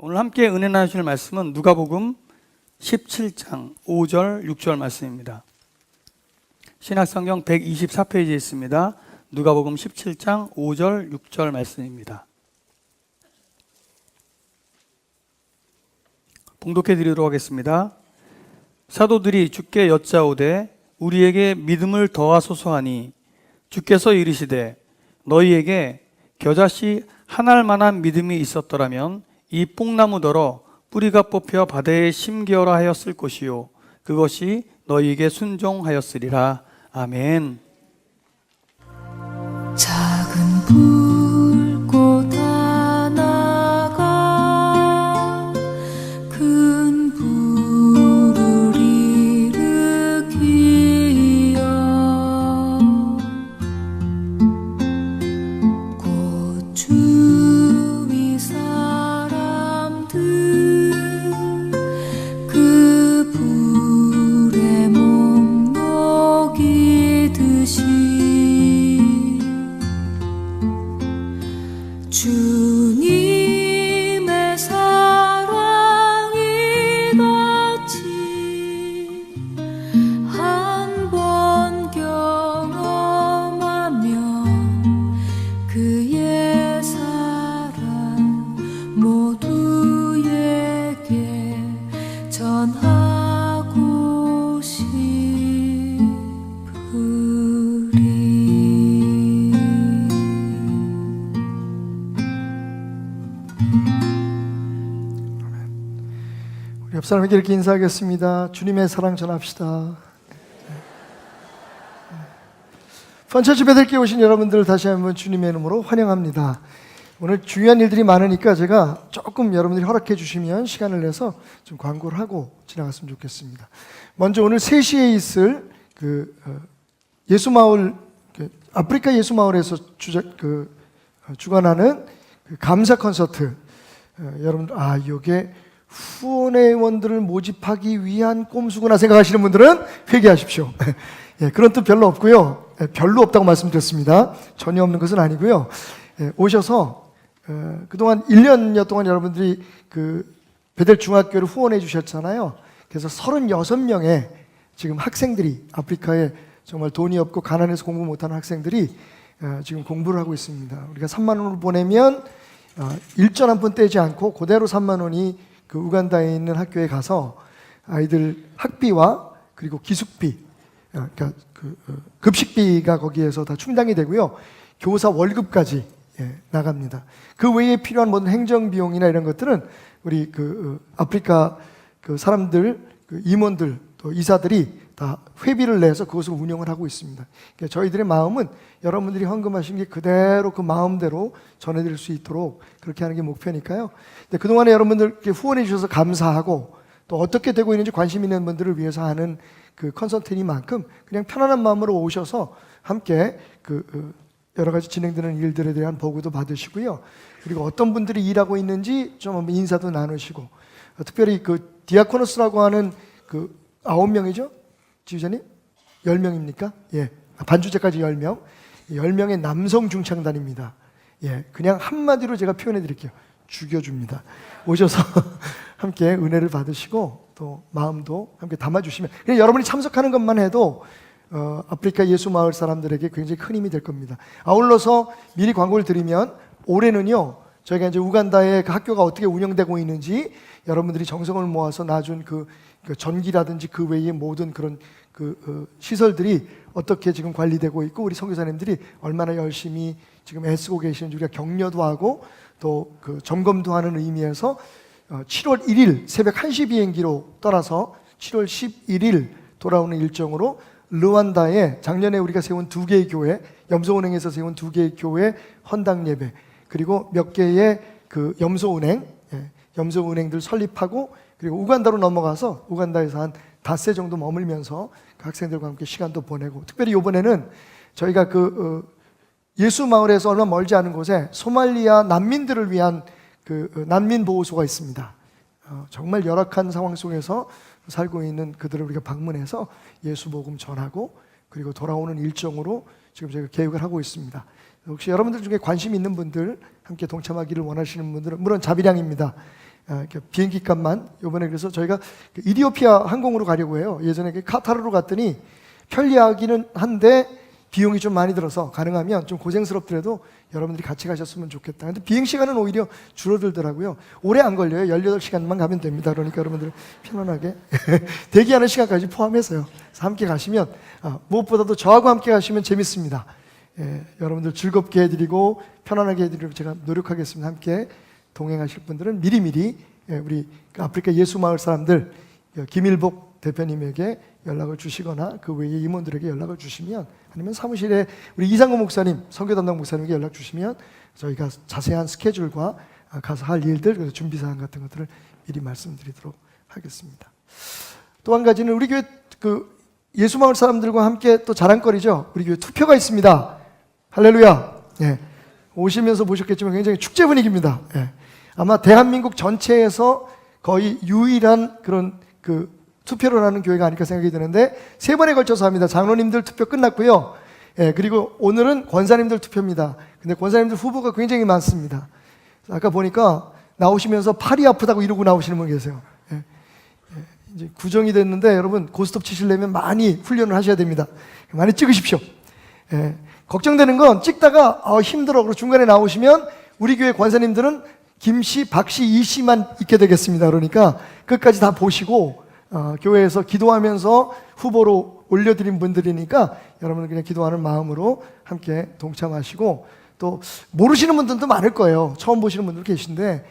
오늘 함께 은혜 나누실 말씀은 누가복음 17장 5절 6절 말씀입니다. 신약성경 124페이지에 있습니다. 누가복음 17장 5절 6절 말씀입니다. 봉독해 드리도록 하겠습니다. 사도들이 주께 여짜오되 우리에게 믿음을 더하소서 하니 주께서 이르시되 너희에게 겨자씨 한 알만한 믿음이 있었더라면 이 뽕나무더러 뿌리가 뽑혀 바다에 심기어라 하였을 것이요 그것이 너희에게 순종하였으리라. 아멘. 작은 불꽃 하나가 큰 불을 일으키어 고충이 사람들 그 불에 몸 녹이듯이 주님의 사랑이 같이 한 번 경험하면 그의 사랑 모두에게 전하고 싶으리. 옆 사람에게 이렇게 인사하겠습니다. 주님의 사랑 전합시다. 펀처치 베들께 오신 여러분들을 다시 한번 주님의 이름으로 환영합니다. 오늘 중요한 일들이 많으니까 제가 조금 여러분들이 허락해 주시면 시간을 내서 좀 광고를 하고 지나갔으면 좋겠습니다. 먼저 오늘 3시에 있을 예수마을, 아프리카 예수마을에서 주관하는 감사 콘서트. 여러분들, 이게 후원의 의원들을 모집하기 위한 꼼수구나 생각하시는 분들은 회개하십시오. 예, 그런 뜻 별로 없고요. 별로 없다고 말씀드렸습니다. 전혀 없는 것은 아니고요. 오셔서 그동안 1년여 동안 여러분들이 베델 중학교를 후원해 주셨잖아요. 그래서 36명의 지금 학생들이, 아프리카에 정말 돈이 없고 가난해서 공부 못하는 학생들이 지금 공부를 하고 있습니다. 우리가 3만 원을 보내면 일전 한 푼 떼지 않고 그대로 3만 원이 우간다에 있는 학교에 가서 아이들 학비와 그리고 기숙비, 그러니까 급식비가 거기에서 다 충당이 되고요. 교사 월급까지 나갑니다. 그 외에 필요한 모든 행정 비용이나 이런 것들은 우리 아프리카 사람들, 임원들, 또 이사들이 다 회비를 내서 그것을 운영을 하고 있습니다. 그러니까 저희들의 마음은 여러분들이 헌금하신 게 그대로 그 마음대로 전해드릴 수 있도록 그렇게 하는 게 목표니까요. 근데 그동안에 여러분들 후원해 주셔서 감사하고 또 어떻게 되고 있는지 관심 있는 분들을 위해서 하는 컨설팅이만큼 그냥 편안한 마음으로 오셔서 함께 여러 가지 진행되는 일들에 대한 보고도 받으시고요. 그리고 어떤 분들이 일하고 있는지 좀 인사도 나누시고, 특별히 디아코노스라고 하는 9명이죠? 지휘자님? 10명입니까? 예. 반주제까지 10명. 10명의 남성 중창단입니다. 예. 그냥 한마디로 제가 표현해 드릴게요. 죽여줍니다. 오셔서 함께 은혜를 받으시고 또 마음도 함께 담아주시면, 그냥 여러분이 참석하는 것만 해도 아프리카 예수 마을 사람들에게 굉장히 큰 힘이 될 겁니다. 아울러서 미리 광고를 드리면 올해는요, 저희가 이제 우간다의 학교가 어떻게 운영되고 있는지 여러분들이 정성을 모아서 놔준 전기라든지 그 외의 모든 그런 시설들이 어떻게 지금 관리되고 있고 우리 선교사님들이 얼마나 열심히 지금 애쓰고 계시는지 우리가 격려도 하고 또 점검도 하는 의미에서 7월 1일 새벽 1시 비행기로 떠나서 7월 11일 돌아오는 일정으로 르완다에 작년에 우리가 세운 2개의 교회, 염소은행에서 세운 2개의 교회 헌당 예배, 그리고 몇 개의 염소은행들 설립하고, 그리고 우간다로 넘어가서 우간다에서 한 닷새 정도 머물면서 학생들과 함께 시간도 보내고, 특별히 이번에는 저희가 예수 마을에서 얼마 멀지 않은 곳에 소말리아 난민들을 위한 난민 보호소가 있습니다. 정말 열악한 상황 속에서 살고 있는 그들을 우리가 방문해서 예수 복음 전하고 그리고 돌아오는 일정으로 지금 저희가 계획을 하고 있습니다. 혹시 여러분들 중에 관심 있는 분들, 함께 동참하기를 원하시는 분들은 물론 자비량입니다. 이렇게 비행기 값만 이번에 그래서 저희가 그 이디오피아 항공으로 가려고 해요. 예전에 그 카타르로 갔더니 편리하기는 한데 비용이 좀 많이 들어서 가능하면 좀 고생스럽더라도 여러분들이 같이 가셨으면 좋겠다. 근데 비행 시간은 오히려 줄어들더라고요. 오래 안 걸려요. 18시간만 가면 됩니다. 그러니까 여러분들 편안하게 대기하는 시간까지 포함해서요. 그래서 함께 가시면 무엇보다도 저하고 함께 가시면 재밌습니다. 여러분들 즐겁게 해드리고 편안하게 해드리고 제가 노력하겠습니다. 함께 동행하실 분들은 미리미리 우리 아프리카 예수마을 사람들 김일복 대표님에게 연락을 주시거나 그 외에 임원들에게 연락을 주시면 아니면 사무실에 우리 이상구 목사님, 선교 담당 목사님에게 연락 주시면 저희가 자세한 스케줄과 가서 할 일들, 그래서 준비 사항 같은 것들을 미리 말씀드리도록 하겠습니다. 또 한 가지는 우리 교회 그 예수마을 사람들과 함께 또 자랑거리죠. 우리 교회 투표가 있습니다. 할렐루야. 예. 오시면서 보셨겠지만 굉장히 축제 분위기입니다. 예. 아마 대한민국 전체에서 거의 유일한 그런 그 투표를 하는 교회가 아닐까 생각이 드는데 3번에 걸쳐서 합니다. 장로님들 투표 끝났고요. 예, 그리고 오늘은 권사님들 투표입니다. 근데 권사님들 후보가 굉장히 많습니다. 아까 보니까 나오시면서 팔이 아프다고 이러고 나오시는 분 계세요. 예, 이제 구정이 됐는데 여러분 고스톱 치시려면 많이 훈련을 하셔야 됩니다. 많이 찍으십시오. 예, 걱정되는 건 찍다가 힘들어. 그리고 중간에 나오시면 우리 교회 권사님들은 김씨, 박씨, 이씨만 있게 되겠습니다. 그러니까 끝까지 다 보시고 교회에서 기도하면서 후보로 올려드린 분들이니까 여러분은 그냥 기도하는 마음으로 함께 동참하시고 또 모르시는 분들도 많을 거예요. 처음 보시는 분들 계신데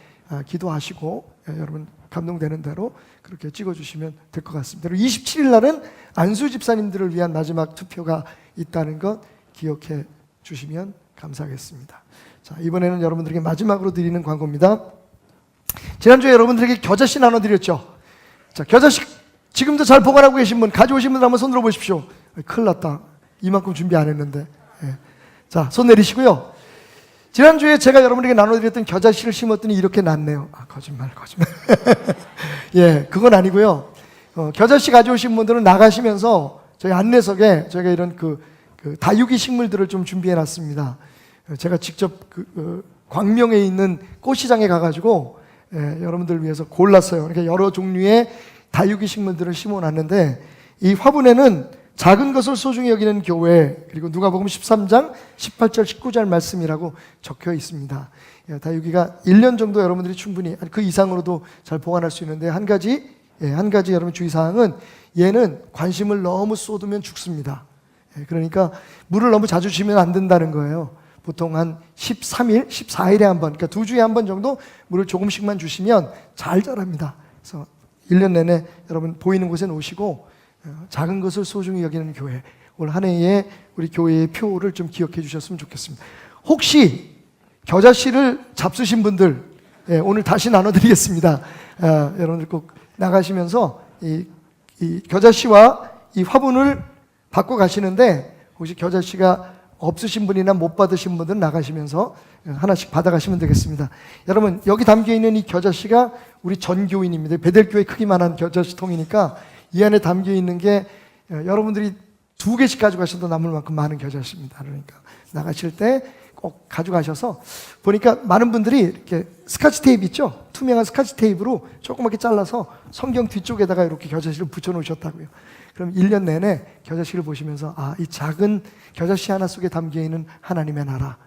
기도하시고 여러분 감동되는 대로 그렇게 찍어주시면 될 것 같습니다. 그리고 27일 날은 안수 집사님들을 위한 마지막 투표가 있다는 것 기억해 주시면 감사하겠습니다. 자, 이번에는 여러분들에게 마지막으로 드리는 광고입니다. 지난주에 여러분들에게 겨자씨 나눠드렸죠. 자, 겨자씨 지금도 잘 보관하고 계신 분, 가져오신 분들 한번 손 들어보십시오. 큰일 났다. 이만큼 준비 안 했는데. 예. 자, 손 내리시고요. 지난주에 제가 여러분에게 나눠드렸던 겨자씨를 심었더니 이렇게 났네요. 거짓말. 예, 그건 아니고요. 겨자씨 가져오신 분들은 나가시면서 저희 안내석에 저희가 이런 그 다육이 식물들을 좀 준비해 놨습니다. 제가 직접 광명에 있는 꽃시장에 가가지고 여러분들을 위해서 골랐어요. 그러니까 여러 종류의 다육이 식물들을 심어놨는데 이 화분에는 작은 것을 소중히 여기는 교회 그리고 누가복음 13장 18절 19절 말씀이라고 적혀 있습니다. 다육이가 1년 정도 여러분들이 충분히 그 이상으로도 잘 보관할 수 있는데 한 가지 여러분 주의사항은 얘는 관심을 너무 쏟으면 죽습니다. 그러니까 물을 너무 자주 주면 안 된다는 거예요. 보통 한 13일, 14일에 한 번, 그러니까 2주에 한 번 정도 물을 조금씩만 주시면 잘 자랍니다. 그래서 1년 내내 여러분 보이는 곳에 놓으시고 작은 것을 소중히 여기는 교회, 올 한 해에 우리 교회의 표를 좀 기억해 주셨으면 좋겠습니다. 혹시 겨자씨를 잡수신 분들 오늘 다시 나눠드리겠습니다. 여러분들 꼭 나가시면서 이 겨자씨와 이 화분을 받고 가시는데 혹시 겨자씨가 없으신 분이나 못 받으신 분들은 나가시면서 하나씩 받아가시면 되겠습니다. 여러분 여기 담겨있는 이 겨자씨가 우리 전교인입니다. 베델교회 크기만한 겨자씨 통이니까 이 안에 담겨있는 게 여러분들이 2개씩 가져가셔도 남을 만큼 많은 겨자씨입니다. 그러니까 나가실 때 꼭 가져가셔서 보니까 많은 분들이 이렇게 스카치 테이프 있죠? 투명한 스카치 테이프로 조그맣게 잘라서 성경 뒤쪽에다가 이렇게 겨자씨를 붙여놓으셨다고요. 그럼 1년 내내 겨자씨를 보시면서 이 작은 겨자씨 하나 속에 담겨있는 하나님의 나라,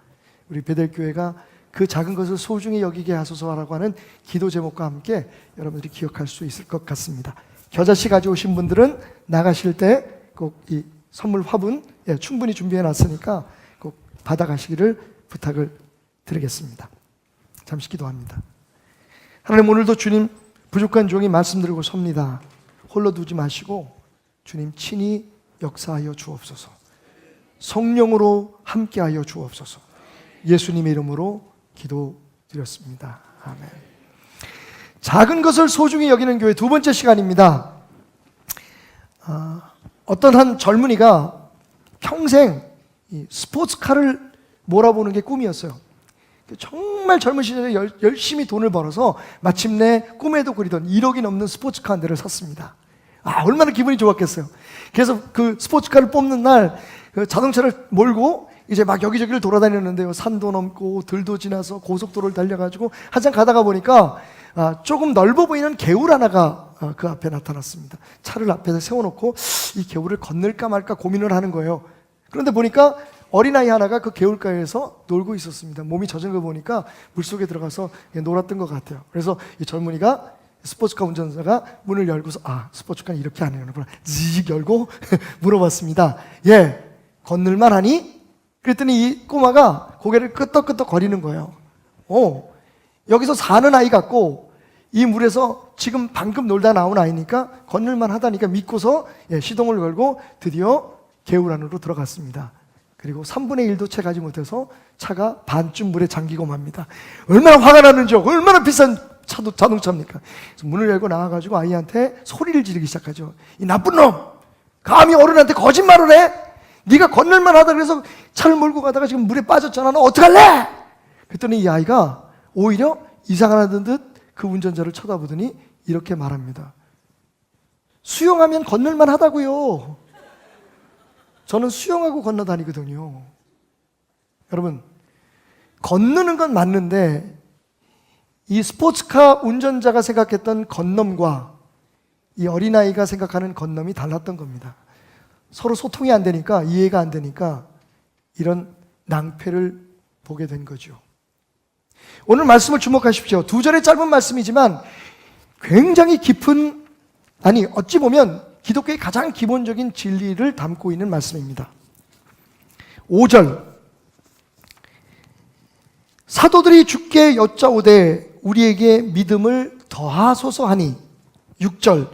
우리 베델교회가 그 작은 것을 소중히 여기게 하소서라고 하는 기도 제목과 함께 여러분들이 기억할 수 있을 것 같습니다. 겨자씨 가져오신 분들은 나가실 때 꼭 이 선물 화분 충분히 준비해 놨으니까 꼭 받아가시기를 부탁을 드리겠습니다. 잠시 기도합니다. 하나님, 오늘도 주님 부족한 종이 말씀드리고 섭니다. 홀로 두지 마시고 주님 친히 역사하여 주옵소서. 성령으로 함께하여 주옵소서. 예수님의 이름으로 기도드렸습니다. 아멘. 작은 것을 소중히 여기는 교회 2번째 시간입니다. 어떤 한 젊은이가 평생 이 스포츠카를 몰아보는 게 꿈이었어요. 정말 젊은 시절에 열심히 돈을 벌어서 마침내 꿈에도 그리던 1억이 넘는 스포츠카 한 대를 샀습니다. 얼마나 기분이 좋았겠어요. 그래서 그 스포츠카를 뽑는 날 그 자동차를 몰고 이제 막 여기저기를 돌아다녔는데요. 산도 넘고 들도 지나서 고속도로를 달려가지고 한참 가다가 보니까 조금 넓어 보이는 개울 하나가 그 앞에 나타났습니다. 차를 앞에서 세워놓고 이 개울을 건널까 말까 고민을 하는 거예요. 그런데 보니까 어린아이 하나가 그 개울가에서 놀고 있었습니다. 몸이 젖은 거 보니까 물속에 들어가서 놀았던 것 같아요. 그래서 이 젊은이가, 스포츠카 운전사가 문을 열고서 스포츠카는 이렇게 안 하는구나, 직 열고 물어봤습니다. 건널만 하니? 그랬더니 이 꼬마가 고개를 끄덕끄덕 거리는 거예요. 여기서 사는 아이 같고 이 물에서 지금 방금 놀다 나온 아이니까 건널만 하다니까 믿고서 시동을 걸고 드디어 개울 안으로 들어갔습니다. 그리고 3분의 1도 채 가지 못해서 차가 반쯤 물에 잠기고 맙니다. 얼마나 화가 나는지, 얼마나 비싼 자동차입니까? 그래서 문을 열고 나와가지고 아이한테 소리를 지르기 시작하죠. 이 나쁜 놈! 감히 어른한테 거짓말을 해? 네가 건널만 하다 그래서 차를 몰고 가다가 지금 물에 빠졌잖아. 너 어떡할래? 그랬더니 이 아이가 오히려 이상하다는 듯 그 운전자를 쳐다보더니 이렇게 말합니다. 수영하면 건널만 하다고요. 저는 수영하고 건너다니거든요. 여러분, 건너는 건 맞는데 이 스포츠카 운전자가 생각했던 건넘과 이 어린아이가 생각하는 건넘이 달랐던 겁니다. 서로 소통이 안 되니까, 이해가 안 되니까 이런 낭패를 보게 된 거죠. 오늘 말씀을 주목하십시오. 2절의 짧은 말씀이지만 굉장히 깊은, 어찌 보면 기독교의 가장 기본적인 진리를 담고 있는 말씀입니다. 5절, 사도들이 주께 여짜오되 우리에게 믿음을 더하소서 하니. 6절,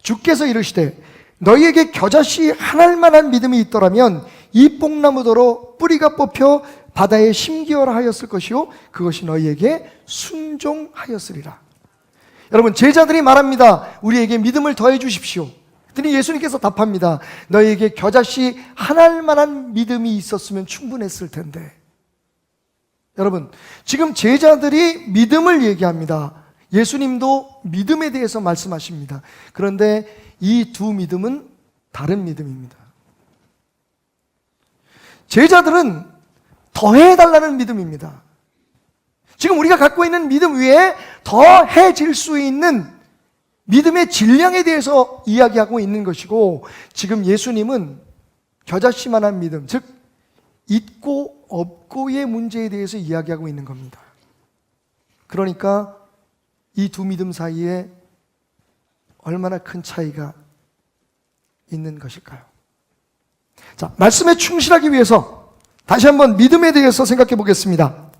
주께서 이르시되 너희에게 겨자씨 한 알만한 믿음이 있더라면 이 뽕나무더러 뿌리가 뽑혀 바다에 심기어라 하였을 것이요 그것이 너희에게 순종하였으리라. 여러분, 제자들이 말합니다. 우리에게 믿음을 더해 주십시오. 그랬더니 예수님께서 답합니다. 너희에게 겨자씨 한 알만한 믿음이 있었으면 충분했을 텐데. 여러분, 지금 제자들이 믿음을 얘기합니다. 예수님도 믿음에 대해서 말씀하십니다. 그런데 이 두 믿음은 다른 믿음입니다. 제자들은 더해달라는 믿음입니다. 지금 우리가 갖고 있는 믿음 위에 더해질 수 있는 믿음의 질량에 대해서 이야기하고 있는 것이고, 지금 예수님은 겨자씨만한 믿음, 즉 있고 없고의 문제에 대해서 이야기하고 있는 겁니다. 그러니까 이 두 믿음 사이에 얼마나 큰 차이가 있는 것일까요? 자, 말씀에 충실하기 위해서 다시 한번 믿음에 대해서 생각해 보겠습니다.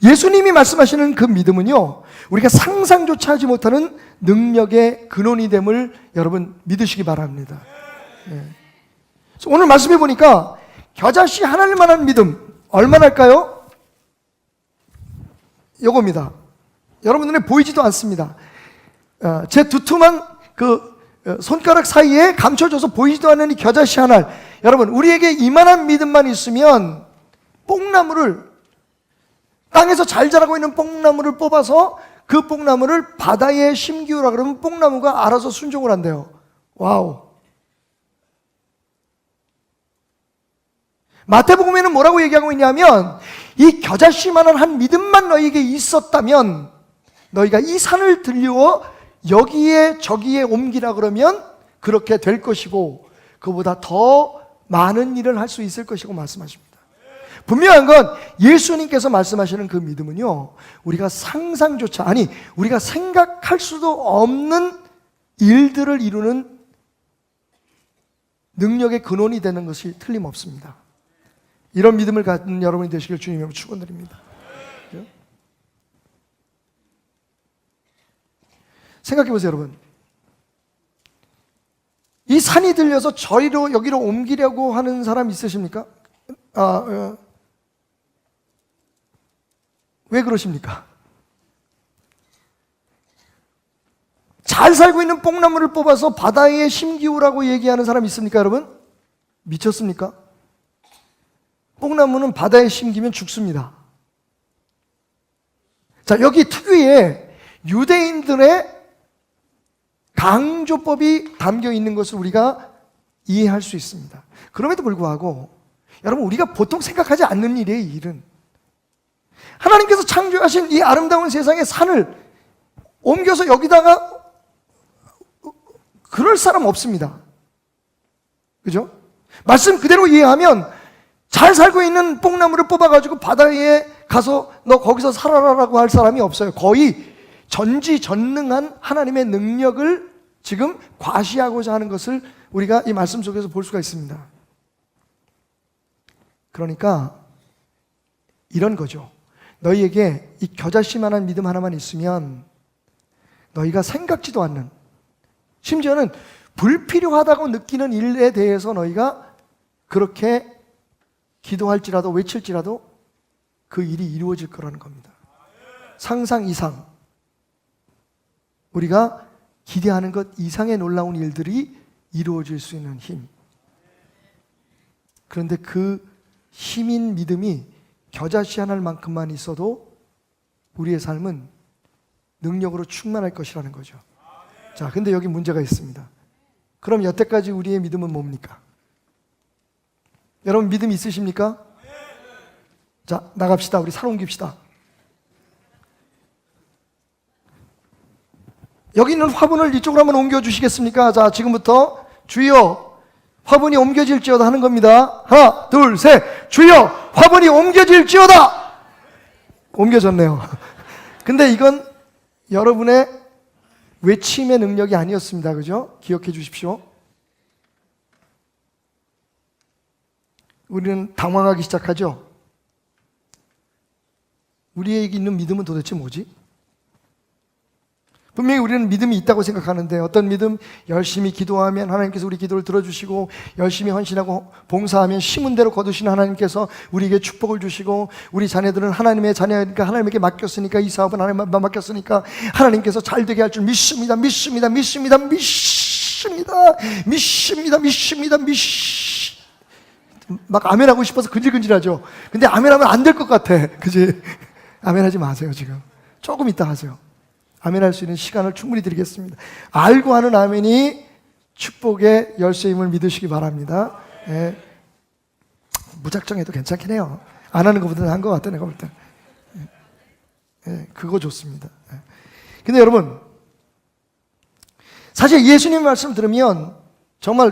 예수님이 말씀하시는 그 믿음은요, 우리가 상상조차 하지 못하는 능력의 근원이 됨을 여러분 믿으시기 바랍니다. 오늘 말씀해 보니까 겨자씨 한 알만한 믿음 얼마나일까요? 요겁니다. 여러분 눈에 보이지도 않습니다. 제 두툼한 그 손가락 사이에 감춰져서 보이지도 않는 이 겨자씨 한 알. 여러분, 우리에게 이만한 믿음만 있으면 뽕나무를, 땅에서 잘 자라고 있는 뽕나무를 뽑아서 그 뽕나무를 바다에 심기우라 그러면 뽕나무가 알아서 순종을 한대요. 와우. 마태복음에는 뭐라고 얘기하고 있냐면, 이 겨자씨만한 한 믿음만 너희에게 있었다면 너희가 이 산을 들려 여기에 저기에 옮기라 그러면 그렇게 될 것이고 그보다 더 많은 일을 할 수 있을 것이고 말씀하십니다. 분명한 건 예수님께서 말씀하시는 그 믿음은요, 우리가 상상조차, 우리가 생각할 수도 없는 일들을 이루는 능력의 근원이 되는 것이 틀림없습니다. 이런 믿음을 갖는 여러분이 되시길 주님으로 축원드립니다. 생각해 보세요, 여러분. 이 산이 들려서 저리로 여기로 옮기려고 하는 사람 있으십니까? 왜 그러십니까? 잘 살고 있는 뽕나무를 뽑아서 바다에 심기우라고 얘기하는 사람 있습니까, 여러분? 미쳤습니까? 뽕나무는 바다에 심기면 죽습니다. 자, 여기 특유의 유대인들의 강조법이 담겨 있는 것을 우리가 이해할 수 있습니다. 그럼에도 불구하고 여러분, 우리가 보통 생각하지 않는 일이에요. 이 일은 하나님께서 창조하신 이 아름다운 세상의 산을 옮겨서 여기다가 그럴 사람 없습니다. 그죠? 말씀 그대로 이해하면 잘 살고 있는 뽕나무를 뽑아가지고 바다에 가서 너 거기서 살아라라고 할 사람이 없어요. 거의 전지전능한 하나님의 능력을 지금 과시하고자 하는 것을 우리가 이 말씀 속에서 볼 수가 있습니다. 그러니까 이런 거죠. 너희에게 이 겨자씨만한 믿음 하나만 있으면 너희가 생각지도 않는, 심지어는 불필요하다고 느끼는 일에 대해서 너희가 그렇게 기도할지라도 외칠지라도 그 일이 이루어질 거라는 겁니다. 상상 이상, 우리가 기대하는 것 이상의 놀라운 일들이 이루어질 수 있는 힘. 그런데 그 힘인 믿음이 겨자씨 하나만큼만 있어도 우리의 삶은 능력으로 충만할 것이라는 거죠. 자, 근데 여기 문제가 있습니다. 그럼 여태까지 우리의 믿음은 뭡니까? 여러분 믿음 있으십니까? 자, 나갑시다. 우리 산 옮깁시다. 여기 있는 화분을 이쪽으로 한번 옮겨주시겠습니까? 자, 지금부터 주여 화분이 옮겨질지어다 하는 겁니다. 하나, 둘, 셋. 주여 화분이 옮겨질지어다. 옮겨졌네요. 근데 이건 여러분의 외침의 능력이 아니었습니다. 그죠? 기억해 주십시오. 우리는 당황하기 시작하죠. 우리에게 있는 믿음은 도대체 뭐지? 분명히 우리는 믿음이 있다고 생각하는데, 어떤 믿음? 열심히 기도하면 하나님께서 우리 기도를 들어주시고, 열심히 헌신하고 봉사하면 심은 대로 거두시는 하나님께서 우리에게 축복을 주시고, 우리 자녀들은 하나님의 자녀니까 하나님에게 맡겼으니까, 이 사업은 하나님만 맡겼으니까 하나님께서 잘 되게 할 줄 믿습니다. 믿습니다. 믿습니다. 믿습니다. 믿습니다. 믿습니다. 막 아멘하고 싶어서 근질근질하죠. 근데 아멘하면 안 될 것 같아. 그지? 아멘하지 마세요. 지금 조금 이따 하세요. 아멘할 수 있는 시간을 충분히 드리겠습니다. 알고 하는 아멘이 축복의 열쇠임을 믿으시기 바랍니다. 예. 무작정 해도 괜찮긴 해요. 안 하는 것보다는 한 것 같아, 내가 볼 때. 예. 그거 좋습니다. 예. 근데 여러분, 사실 예수님 말씀 들으면 정말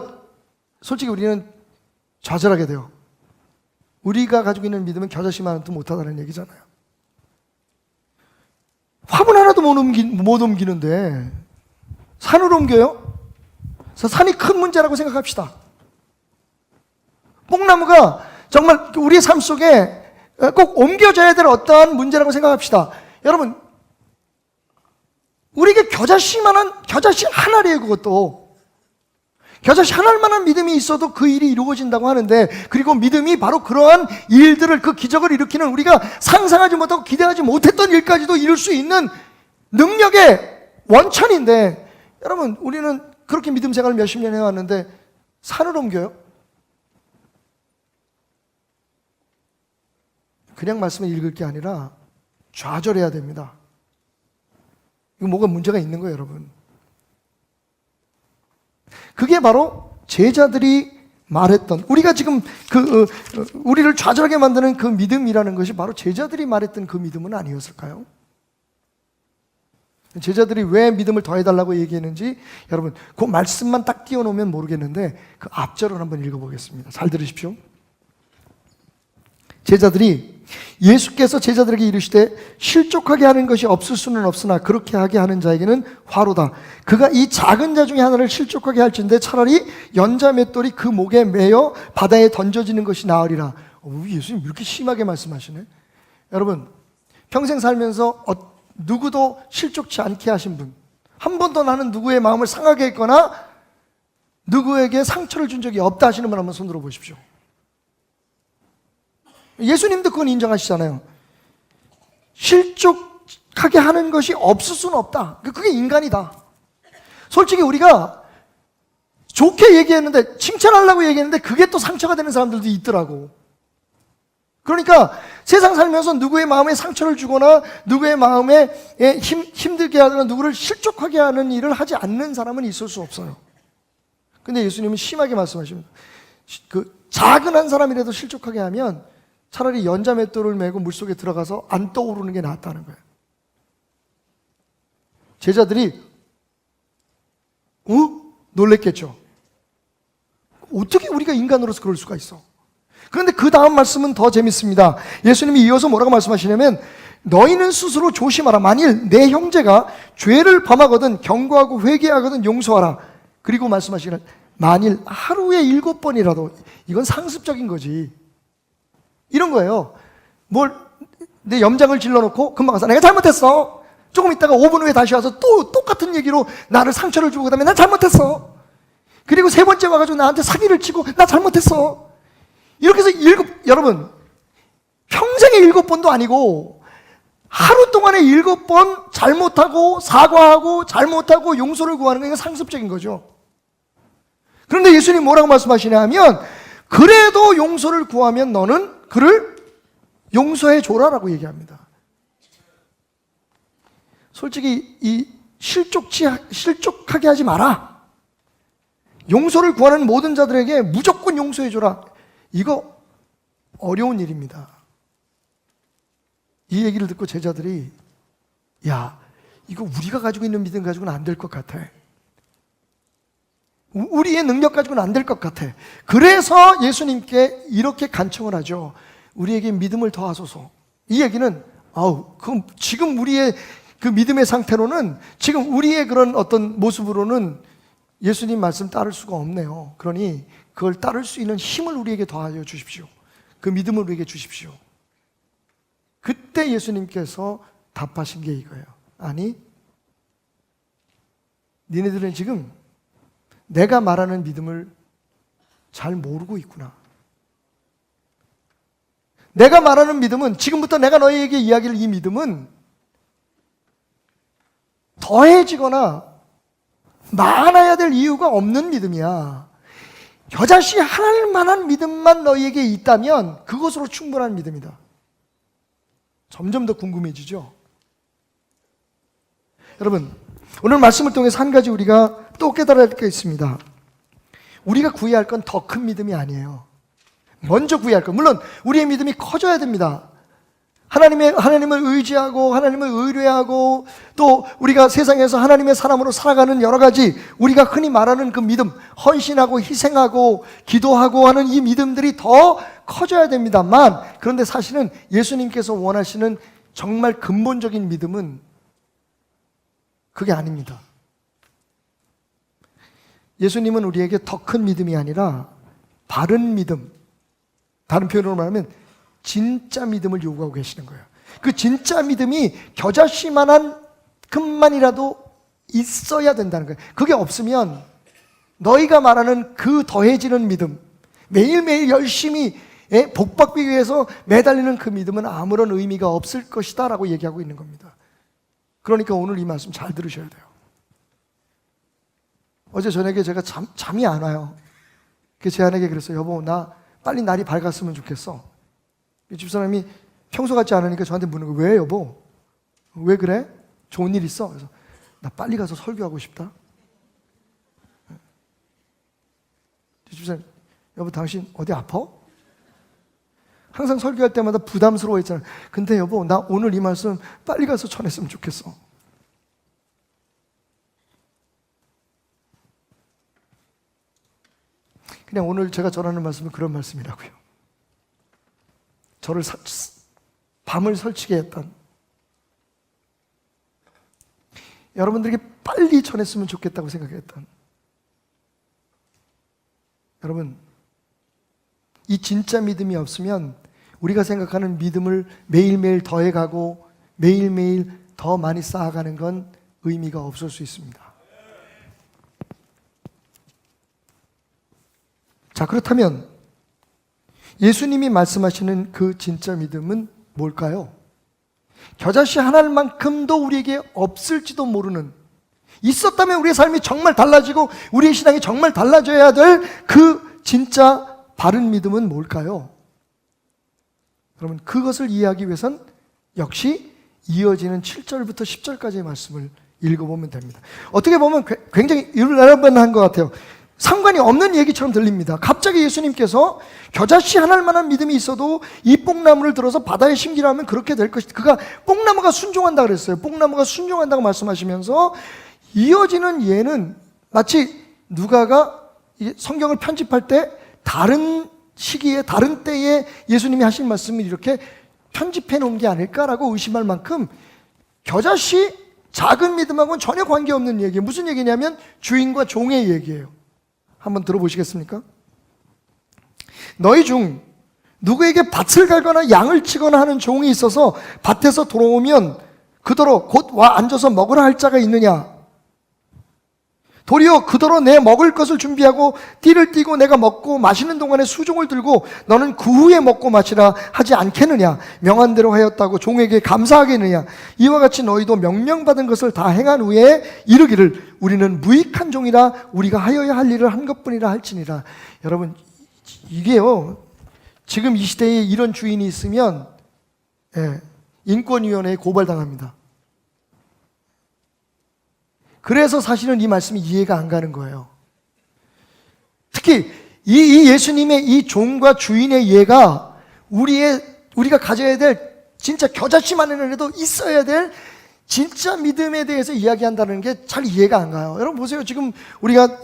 솔직히 우리는 좌절하게 돼요. 우리가 가지고 있는 믿음은 겨자씨만도 못하다는 얘기잖아요. 화분 하나도 못 옮기는데 산을 옮겨요? 그래서 산이 큰 문제라고 생각합시다. 뽕나무가 정말 우리의 삶 속에 꼭 옮겨져야 될 어떠한 문제라고 생각합시다. 여러분, 우리에게 겨자씨 하나래요. 그것도 겨자씨 하나만한 믿음이 있어도 그 일이 이루어진다고 하는데, 그리고 믿음이 바로 그러한 일들을, 그 기적을 일으키는, 우리가 상상하지 못하고 기대하지 못했던 일까지도 이룰 수 있는 능력의 원천인데, 여러분 우리는 그렇게 믿음 생활을 몇십 년 해왔는데 산을 옮겨요? 그냥 말씀을 읽을 게 아니라 좌절해야 됩니다. 이거 뭐가 문제가 있는 거예요, 여러분. 그게 바로 제자들이 말했던, 우리가 지금 우리를 좌절하게 만드는 그 믿음이라는 것이 바로 제자들이 말했던 그 믿음은 아니었을까요? 제자들이 왜 믿음을 더해달라고 얘기했는지 여러분 그 말씀만 딱 띄워놓으면 모르겠는데 그 앞절을 한번 읽어보겠습니다. 잘 들으십시오. 제자들이, 예수께서 제자들에게 이르시되 실족하게 하는 것이 없을 수는 없으나 그렇게 하게 하는 자에게는 화로다. 그가 이 작은 자 중에 하나를 실족하게 할진대 차라리 연자 맷돌이 그 목에 매여 바다에 던져지는 것이 나으리라. 예수님 이렇게 심하게 말씀하시네. 여러분 평생 살면서 누구도 실족치 않게 하신 분, 한 번도 나는 누구의 마음을 상하게 했거나 누구에게 상처를 준 적이 없다 하시는 분 한번 손 들어 보십시오. 예수님도 그건 인정하시잖아요. 실족하게 하는 것이 없을 수는 없다. 그게 인간이다. 솔직히 우리가 좋게 얘기했는데, 칭찬하려고 얘기했는데 그게 또 상처가 되는 사람들도 있더라고. 그러니까 세상 살면서 누구의 마음에 상처를 주거나 누구의 마음에 힘들게 하거나 누구를 실족하게 하는 일을 하지 않는 사람은 있을 수 없어요. 근데 예수님은 심하게 말씀하십니다. 그 작은 한 사람이라도 실족하게 하면 차라리 연자 맷돌을 메고 물속에 들어가서 안 떠오르는 게 낫다는 거예요. 제자들이 놀랬겠죠. 어떻게 우리가 인간으로서 그럴 수가 있어? 그런데 그 다음 말씀은 더 재밌습니다. 예수님이 이어서 뭐라고 말씀하시냐면 너희는 스스로 조심하라. 만일 내 형제가 죄를 범하거든 경고하고 회개하거든 용서하라. 그리고 말씀하시기를 만일 하루에 7번이라도, 이건 상습적인 거지. 이런 거예요. 내 염장을 질러놓고 금방 가서 내가 잘못했어. 조금 있다가 5분 후에 다시 와서 또 똑같은 얘기로 나를 상처를 주고 그다음에 난 잘못했어. 그리고 3번째 와가지고 나한테 사기를 치고 나 잘못했어. 이렇게 해서 여러분, 평생에 7번도 아니고 하루 동안에 7번 잘못하고 사과하고 잘못하고 용서를 구하는 건 이건 상습적인 거죠. 그런데 예수님 뭐라고 말씀하시냐 하면 그래도 용서를 구하면 너는 그를 용서해 줘라라고 얘기합니다. 솔직히 이 실족하게 하지 마라. 용서를 구하는 모든 자들에게 무조건 용서해 줘라. 이거 어려운 일입니다. 이 얘기를 듣고 제자들이 야, 이거 우리가 가지고 있는 믿음 가지고는 안 될 것 같아. 우리의 능력 가지고는 안 될 것 같아. 그래서 예수님께 이렇게 간청을 하죠. 우리에게 믿음을 더하소서. 이 얘기는 그럼 지금 우리의 그 믿음의 상태로는, 지금 우리의 그런 어떤 모습으로는 예수님 말씀 따를 수가 없네요. 그러니 그걸 따를 수 있는 힘을 우리에게 더하여 주십시오. 그 믿음을 우리에게 주십시오. 그때 예수님께서 답하신 게 이거예요. 아니, 니네들은 지금 내가 말하는 믿음을 잘 모르고 있구나. 내가 말하는 믿음은, 지금부터 내가 너희에게 이야기할 이 믿음은 더해지거나 많아야 될 이유가 없는 믿음이야. 여자씨 할 만한 믿음만 너희에게 있다면 그것으로 충분한 믿음이다. 점점 더 궁금해지죠? 여러분, 오늘 말씀을 통해서 한 가지 우리가 또 깨달아야 할 게 있습니다. 우리가 구해야 할 건 더 큰 믿음이 아니에요. 먼저 구해야 할 것, 물론 우리의 믿음이 커져야 됩니다. 하나님을 의지하고 하나님을 의뢰하고 또 우리가 세상에서 하나님의 사람으로 살아가는 여러 가지 우리가 흔히 말하는 그 믿음, 헌신하고 희생하고 기도하고 하는 이 믿음들이 더 커져야 됩니다만, 그런데 사실은 예수님께서 원하시는 정말 근본적인 믿음은 그게 아닙니다. 예수님은 우리에게 더 큰 믿음이 아니라 바른 믿음, 다른 표현으로 말하면 진짜 믿음을 요구하고 계시는 거예요. 그 진짜 믿음이 겨자씨만한 큼만이라도 있어야 된다는 거예요. 그게 없으면 너희가 말하는 그 더해지는 믿음, 매일매일 열심히 복받기 위해서 매달리는 그 믿음은 아무런 의미가 없을 것이다 라고 얘기하고 있는 겁니다. 그러니까 오늘 이 말씀 잘 들으셔야 돼요. 어제 저녁에 제가 잠이 안 와요. 그래서 제 아내에게 그랬어요. 여보, 나 빨리 날이 밝았으면 좋겠어. 집사람이 평소 같지 않으니까 저한테 묻는 거예요. 왜 여보? 왜 그래? 좋은 일 있어? 그래서 나 빨리 가서 설교하고 싶다. 집사님, 여보 당신 어디 아파? 항상 설교할 때마다 부담스러워 했잖아. 근데 여보, 나 오늘 이 말씀 빨리 가서 전했으면 좋겠어. 그냥 오늘 제가 전하는 말씀은 그런 말씀이라고요. 저를 밤을 설치게 했던, 여러분들에게 빨리 전했으면 좋겠다고 생각했던, 여러분, 이 진짜 믿음이 없으면 우리가 생각하는 믿음을 매일매일 더해가고 매일매일 더 많이 쌓아가는 건 의미가 없을 수 있습니다. 자, 그렇다면 예수님이 말씀하시는 그 진짜 믿음은 뭘까요? 겨자씨 하나만큼도 우리에게 없을지도 모르는, 있었다면 우리의 삶이 정말 달라지고 우리의 신앙이 정말 달라져야 될 그 진짜 바른 믿음은 뭘까요? 여러분, 그것을 이해하기 위해선 역시 이어지는 7절부터 10절까지의 말씀을 읽어보면 됩니다. 어떻게 보면 굉장히 일반한 것 같아요. 상관이 없는 얘기처럼 들립니다. 갑자기 예수님께서 겨자씨 하나일 만한 믿음이 있어도 이 뽕나무를 들어서 바다에 심기라면 그렇게 될 것이다. 그가 뽕나무가 순종한다 그랬어요. 뽕나무가 순종한다고 말씀하시면서 이어지는 예는 마치 누가가 성경을 편집할 때 다른 시기에 다른 때에 예수님이 하신 말씀을 이렇게 편집해 놓은 게 아닐까라고 의심할 만큼 겨자씨 작은 믿음하고는 전혀 관계없는 얘기예요. 무슨 얘기냐면 주인과 종의 얘기예요. 한번 들어보시겠습니까? 너희 중 누구에게 밭을 갈거나 양을 치거나 하는 종이 있어서 밭에서 돌아오면 그더러 곧 와 앉아서 먹으라 할 자가 있느냐? 도리어 그더러 내 먹을 것을 준비하고 띠를 띠고 내가 먹고 마시는 동안에 수종을 들고 너는 그 후에 먹고 마시라 하지 않겠느냐? 명한 대로 하였다고 종에게 감사하겠느냐? 이와 같이 너희도 명령받은 것을 다 행한 후에 이르기를 우리는 무익한 종이라 우리가 하여야 할 일을 한 것뿐이라 할지니라. 여러분, 이게요, 지금 이 시대에 이런 주인이 있으면 인권위원회에 고발당합니다. 그래서 사실은 이 말씀이 이해가 안 가는 거예요. 특히 이 예수님의 이 종과 주인의 예가 우리가 가져야 될 진짜 겨자씨만이라도 있어야 될 진짜 믿음에 대해서 이야기한다는 게 잘 이해가 안 가요. 여러분 보세요. 지금 우리가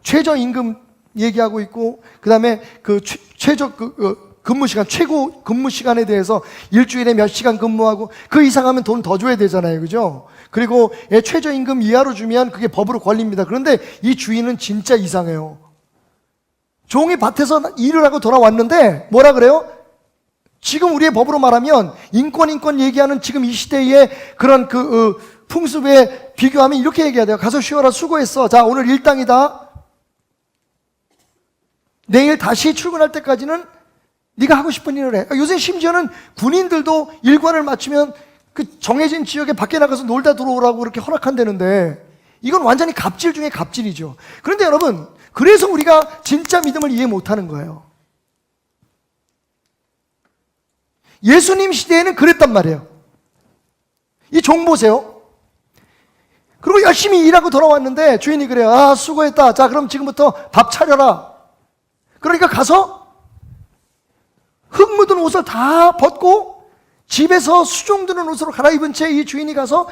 최저임금 얘기하고 있고, 그 다음에 근무 시간, 최고 근무 시간에 대해서 일주일에 몇 시간 근무하고 그 이상하면 돈 더 줘야 되잖아요. 그죠? 그리고 최저임금 이하로 주면 그게 법으로 걸립니다. 그런데 이 주인은 진짜 이상해요. 종이 밭에서 일을 하고 돌아왔는데 뭐라 그래요? 지금 우리의 법으로 말하면 인권 얘기하는 지금 이 시대의 그런 풍습에 비교하면 이렇게 얘기해야 돼요. 가서 쉬어라, 수고했어. 자, 오늘 일당이다. 내일 다시 출근할 때까지는 네가 하고 싶은 일을 해. 요새 심지어는 군인들도 일과를 마치면 그 정해진 지역에 밖에 나가서 놀다 들어오라고 그렇게 허락한다는데, 이건 완전히 갑질 중에 갑질이죠. 그런데 여러분, 그래서 우리가 진짜 믿음을 이해 못하는 거예요. 예수님 시대에는 그랬단 말이에요. 이 종 보세요. 그리고 열심히 일하고 돌아왔는데 주인이 그래요. 아, 수고했다. 자, 그럼 지금부터 밥 차려라. 그러니까 가서 흙 묻은 옷을 다 벗고 집에서 수종 드는 옷으로 갈아입은 채 이 종이 가서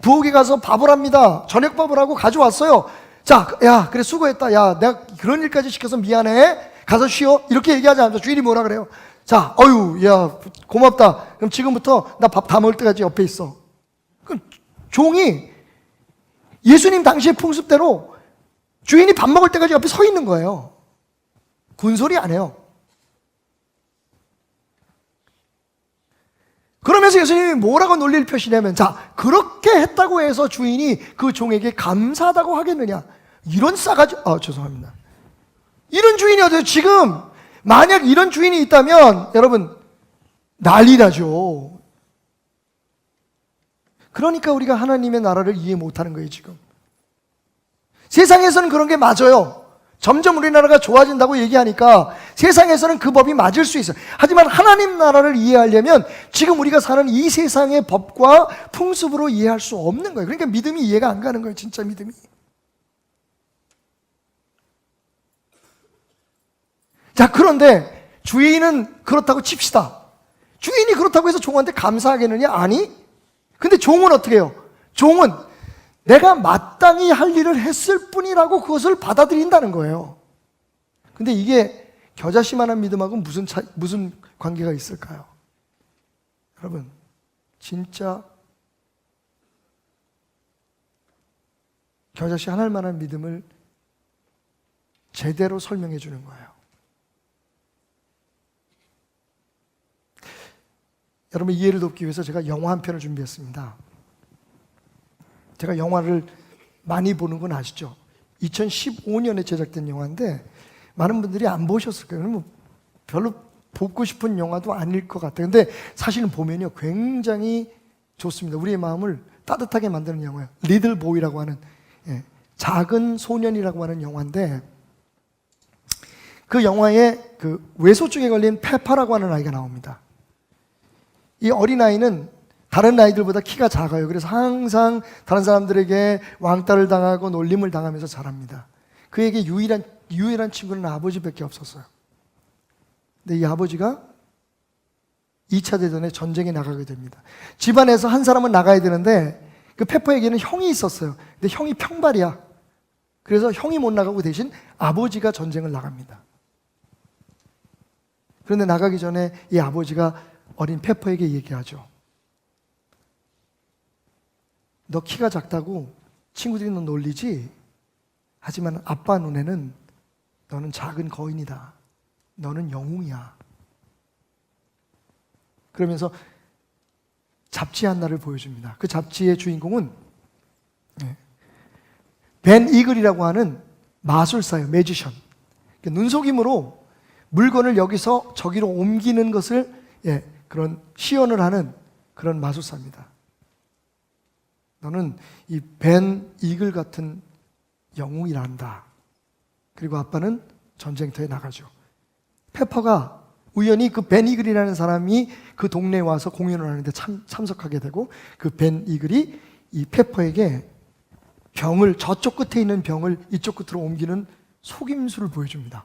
부엌에 가서 밥을 합니다. 저녁밥을 하고 가져왔어요. 자, 야, 그래, 수고했다. 야, 내가 그런 일까지 시켜서 미안해. 가서 쉬어. 이렇게 얘기하지 않죠. 주인이 뭐라 그래요? 자, 야, 고맙다. 그럼 지금부터 나 밥 다 먹을 때까지 옆에 있어. 그 종이 예수님 당시의 풍습대로 주인이 밥 먹을 때까지 옆에 서 있는 거예요. 군소리 안 해요. 그러면서 예수님이 뭐라고 논리를 펴시냐면, 자, 그렇게 했다고 해서 주인이 그 종에게 감사하다고 하겠느냐? 이런 싸가지, 죄송합니다. 이런 주인이 어때요? 지금 만약 이런 주인이 있다면 여러분 난리 나죠. 그러니까 우리가 하나님의 나라를 이해 못하는 거예요. 지금 세상에서는 그런 게 맞아요. 점점 우리나라가 좋아진다고 얘기하니까 세상에서는 그 법이 맞을 수 있어요. 하지만 하나님 나라를 이해하려면 지금 우리가 사는 이 세상의 법과 풍습으로 이해할 수 없는 거예요. 그러니까 믿음이 이해가 안 가는 거예요. 진짜 믿음이. 자, 그런데 주인은 그렇다고 칩시다. 주인이 그렇다고 해서 종한테 감사하겠느냐? 아니. 근데 종은 어떻게 해요? 종은 내가 마땅히 할 일을 했을 뿐이라고 그것을 받아들인다는 거예요. 근데 이게 겨자씨만한 믿음하고 무슨 관계가 있을까요? 여러분, 진짜 겨자씨 하나만한 믿음을 제대로 설명해 주는 거예요. 여러분 이해를 돕기 위해서 제가 영화 한 편을 준비했습니다. 제가 영화를 많이 보는 건 아시죠? 2015년에 제작된 영화인데 많은 분들이 안 보셨을 거예요. 뭐 별로 보고 싶은 영화도 아닐 것 같아요. 근데 사실은 보면요 굉장히 좋습니다. 우리의 마음을 따뜻하게 만드는 영화예요. 리들 보이라고 하는 작은 소년이라고 하는 영화인데, 그 영화에 그 외소증에 걸린 페파라고 하는 아이가 나옵니다. 이 어린아이는 다른 아이들보다 키가 작아요. 그래서 항상 다른 사람들에게 왕따를 당하고 놀림을 당하면서 자랍니다. 그에게 유일한 친구는 아버지밖에 없었어요. 근데 이 아버지가 2차 대전에 전쟁에 나가게 됩니다. 집안에서 한 사람은 나가야 되는데 그 페퍼에게는 형이 있었어요. 근데 형이 평발이야. 그래서 형이 못 나가고 대신 아버지가 전쟁을 나갑니다. 그런데 나가기 전에 이 아버지가 어린 페퍼에게 얘기하죠. 너 키가 작다고 친구들이 너 놀리지? 하지만 아빠 눈에는 너는 작은 거인이다. 너는 영웅이야. 그러면서 잡지 하나를 보여줍니다. 그 잡지의 주인공은 벤 이글이라고 하는 마술사예요. 매지션. 눈속임으로 물건을 여기서 저기로 옮기는 것을 그런 시연을 하는 그런 마술사입니다. 너는 이 벤 이글 같은 영웅이란다. 그리고 아빠는 전쟁터에 나가죠. 페퍼가 우연히 그 벤 이글이라는 사람이 그 동네에 와서 공연을 하는데 참석하게 되고 그 벤 이글이 이 페퍼에게 병을 저쪽 끝에 있는 병을 이쪽 끝으로 옮기는 속임수를 보여줍니다.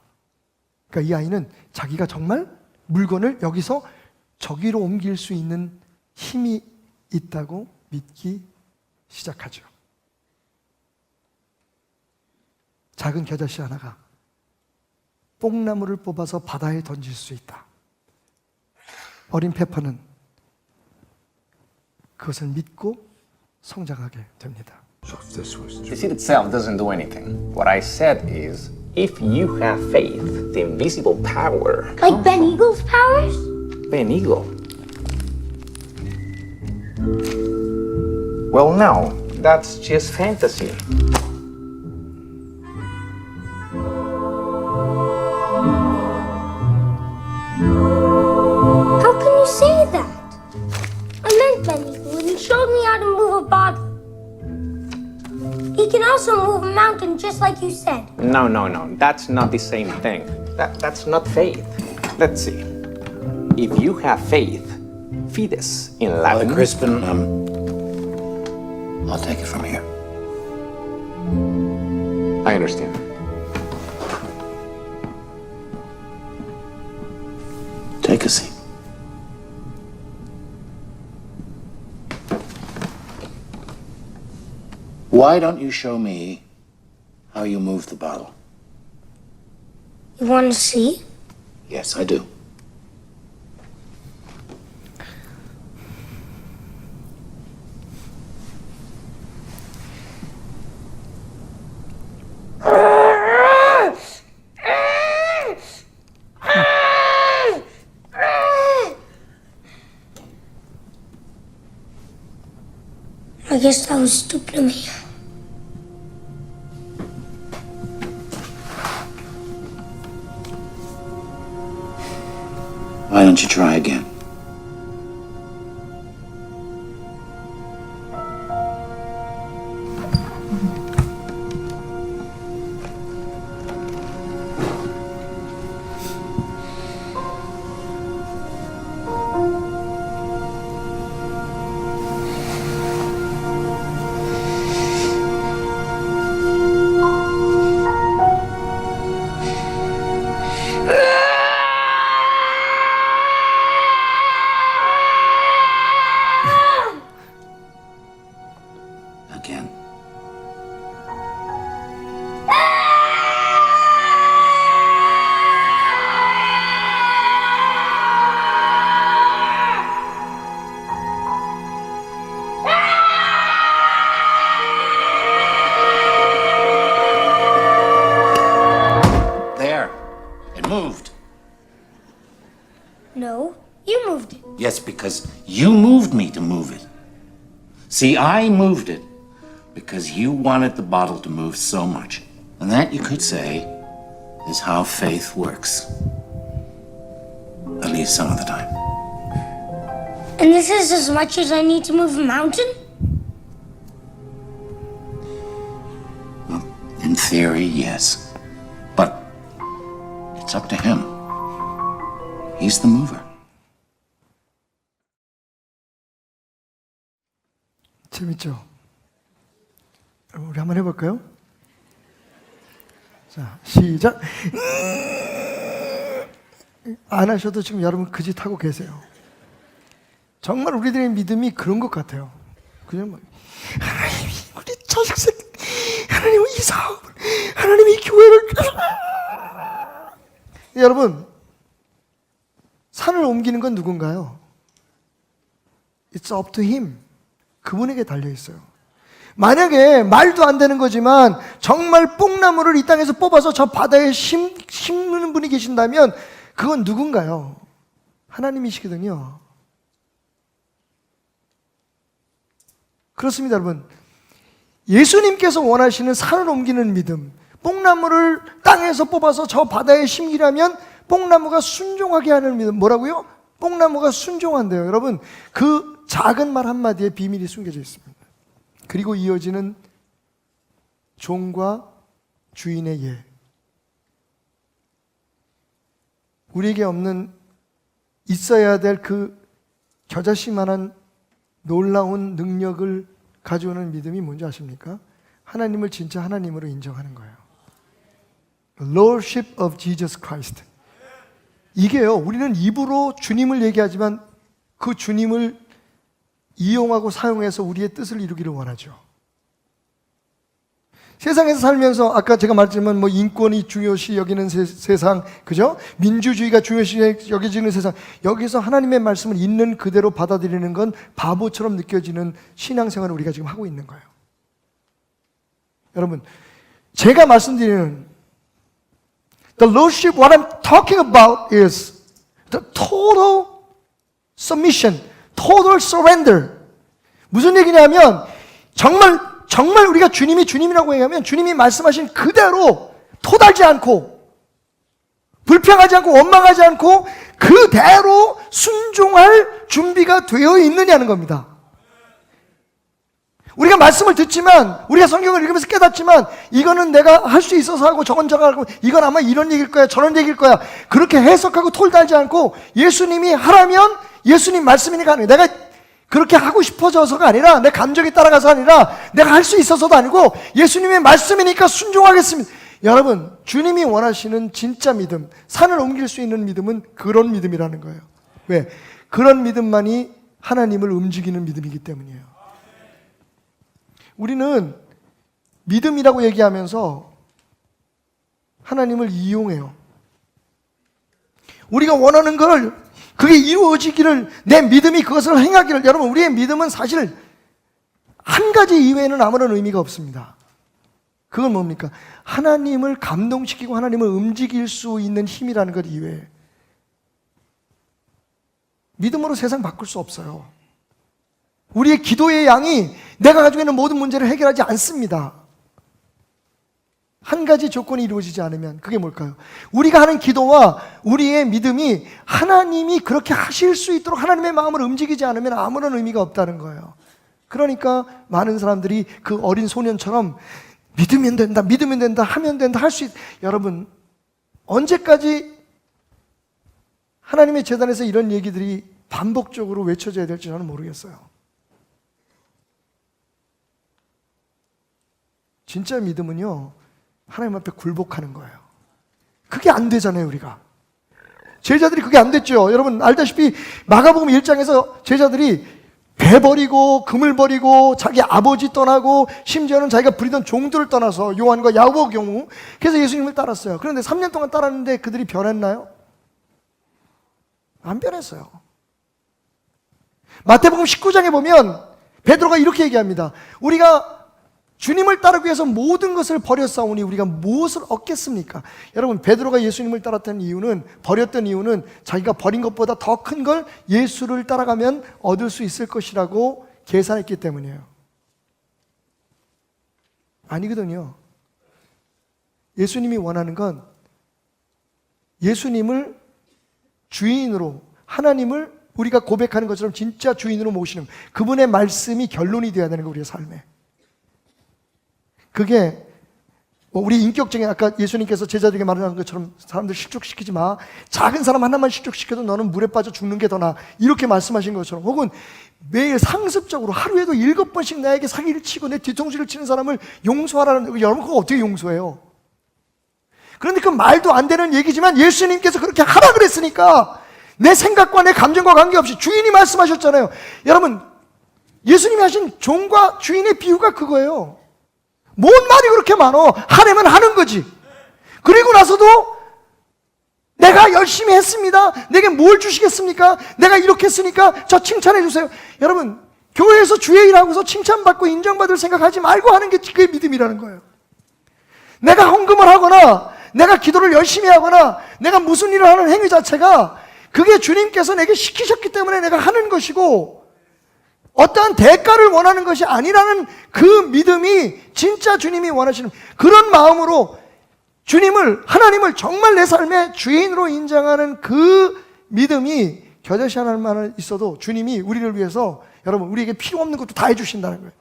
그러니까 이 아이는 자기가 정말 물건을 여기서 저기로 옮길 수 있는 힘이 있다고 믿기 시작하죠. 작은 겨자씨 하나가 뽕나무를 뽑아서 바다에 던질 수 있다. 어린 페퍼는 그것을 믿고 성장하게 됩니다. The seed itself doesn't do anything. What I said is, if you have faith, the invisible power. Like Ben Eagle's powers? Ben Eagle. Well, no, that's just fantasy. How can you say that? I meant Ben Eagle and he showed me how to move a bottle. He can also move a mountain just like you said. No, that's not the same thing. That's not faith. Let's see. If you have faith, fides in Latin. Father Crispin, I'll take it from here. I understand. Take a seat. Why don't you show me how you move the bottle? You want to see? Yes, I do. I guess that was stupid of me. Why don't you try again? Again. There. It moved. No, you moved it. Yes, because you moved me to move it. See, I moved it because you wanted the bottle to move so much. And that, you could say, is how faith works. At least some of the time. And this is as much as I need to move a mountain? Well, in theory, yes. But it's up to him. He's the mover. 재밌죠? 우리 한번 해볼까요? 자, 시작. 안 하셔도 지금 여러분 그 짓 하고 계세요. 정말 우리들의 믿음이 그런 것 같아요. 그냥 막 하나님 우리 자식 새끼, 하나님 이 사업을, 하나님 이 교회를. 여러분, 산을 옮기는 건 누군가요? It's up to him. 그분에게 달려 있어요. 만약에 말도 안 되는 거지만 정말 뽕나무를 이 땅에서 뽑아서 저 바다에 심는 분이 계신다면 그건 누군가요? 하나님이시거든요. 그렇습니다, 여러분. 예수님께서 원하시는 산을 옮기는 믿음, 뽕나무를 땅에서 뽑아서 저 바다에 심기라면 뽕나무가 순종하게 하는 믿음. 뭐라고요? 뽕나무가 순종한대요. 여러분, 그 작은 말 한마디에 비밀이 숨겨져 있습니다. 그리고 이어지는 종과 주인의 예. 우리에게 없는, 있어야 될 그 겨자씨만한 놀라운 능력을 가져오는 믿음이 뭔지 아십니까? 하나님을 진짜 하나님으로 인정하는 거예요. Lordship of Jesus Christ. 이게요, 우리는 입으로 주님을 얘기하지만 그 주님을 이용하고 사용해서 우리의 뜻을 이루기를 원하죠. 세상에서 살면서 아까 제가 말했지만 뭐 인권이 중요시 여기는 세상, 그죠? 민주주의가 중요시 여겨지는 세상, 여기서 하나님의 말씀을 있는 그대로 받아들이는 건 바보처럼 느껴지는 신앙생활을 우리가 지금 하고 있는 거예요. 여러분, 제가 말씀드리는 the Lordship, what I'm talking about is the total submission, total surrender. 무슨 얘기냐면 정말 우리가 주님이 주님이라고 얘기하면 주님이 말씀하신 그대로 토달지 않고 불평하지 않고 원망하지 않고 그대로 순종할 준비가 되어 있느냐는 겁니다. 우리가 말씀을 듣지만, 우리가 성경을 읽으면서 깨닫지만 이거는 내가 할 수 있어서 하고 저건 저거 하고 이건 아마 이런 얘기일 거야 저런 얘기일 거야 그렇게 해석하고 톨달지 않고 예수님이 하라면 예수님 말씀이니까 하는 거예요. 내가 그렇게 하고 싶어져서가 아니라 내 감정이 따라가서 아니라 내가 할 수 있어서도 아니고 예수님의 말씀이니까 순종하겠습니다. 여러분, 주님이 원하시는 진짜 믿음, 산을 옮길 수 있는 믿음은 그런 믿음이라는 거예요. 왜? 그런 믿음만이 하나님을 움직이는 믿음이기 때문이에요. 우리는 믿음이라고 얘기하면서 하나님을 이용해요. 우리가 원하는 걸 그게 이루어지기를, 내 믿음이 그것을 행하기를. 여러분, 우리의 믿음은 사실 한 가지 이외에는 아무런 의미가 없습니다. 그건 뭡니까? 하나님을 감동시키고 하나님을 움직일 수 있는 힘이라는 것 이외에 믿음으로 세상 바꿀 수 없어요. 우리의 기도의 양이 내가 가지고 있는 모든 문제를 해결하지 않습니다. 한 가지 조건이 이루어지지 않으면, 그게 뭘까요? 우리가 하는 기도와 우리의 믿음이 하나님이 그렇게 하실 수 있도록 하나님의 마음을 움직이지 않으면 아무런 의미가 없다는 거예요. 그러니까 많은 사람들이 그 어린 소년처럼 믿으면 된다, 믿으면 된다, 하면 된다, 할 수 있다. 여러분, 언제까지 하나님의 재단에서 이런 얘기들이 반복적으로 외쳐져야 될지 저는 모르겠어요. 진짜 믿음은요, 하나님 앞에 굴복하는 거예요. 그게 안 되잖아요, 우리가. 제자들이 그게 안 됐죠. 여러분 알다시피 마가복음 1장에서 제자들이 배 버리고 금을 버리고 자기 아버지 떠나고 심지어는 자기가 부리던 종들을 떠나서 요한과 야고보 경우, 그래서 예수님을 따랐어요. 그런데 3년 동안 따랐는데 그들이 변했나요? 안 변했어요. 마태복음 19장에 보면 베드로가 이렇게 얘기합니다. 우리가 주님을 따르기 위해서 모든 것을 버렸사오니 우리가 무엇을 얻겠습니까? 여러분, 베드로가 예수님을 따랐던 이유는, 버렸던 이유는 자기가 버린 것보다 더 큰 걸 예수를 따라가면 얻을 수 있을 것이라고 계산했기 때문이에요. 아니거든요. 예수님이 원하는 건 예수님을 주인으로, 하나님을 우리가 고백하는 것처럼 진짜 주인으로 모시는, 그분의 말씀이 결론이 되어야 되는 거, 우리의 삶에. 그게 우리 인격적인 아까 예수님께서 제자들에게 말하는 것처럼 사람들 실족시키지 마. 작은 사람 하나만 실족시켜도 너는 물에 빠져 죽는 게 더 나아. 이렇게 말씀하신 것처럼 혹은 매일 상습적으로 하루에도 7번씩 나에게 사기를 치고 내 뒤통수를 치는 사람을 용서하라는 여러분 그거 어떻게 용서해요? 그런데 그 말도 안 되는 얘기지만 예수님께서 그렇게 하라 그랬으니까 내 생각과 내 감정과 관계없이 주인이 말씀하셨잖아요. 여러분 예수님이 하신 종과 주인의 비유가 그거예요. 뭔 말이 그렇게 많어? 하려면 하는 거지. 그리고 나서도 내가 열심히 했습니다. 내게 뭘 주시겠습니까? 내가 이렇게 했으니까 저 칭찬해 주세요. 여러분 교회에서 주의 일하고서 칭찬받고 인정받을 생각하지 말고 하는 게 그게 믿음이라는 거예요. 내가 헌금을 하거나 내가 기도를 열심히 하거나 내가 무슨 일을 하는 행위 자체가 그게 주님께서 내게 시키셨기 때문에 내가 하는 것이고 어떠한 대가를 원하는 것이 아니라는 그 믿음이 진짜 주님이 원하시는 그런 마음으로 하나님을 정말 내 삶의 주인으로 인정하는 그 믿음이 겨자씨 하나만 있어도 주님이 우리를 위해서 여러분 우리에게 필요 없는 것도 다 해주신다는 거예요.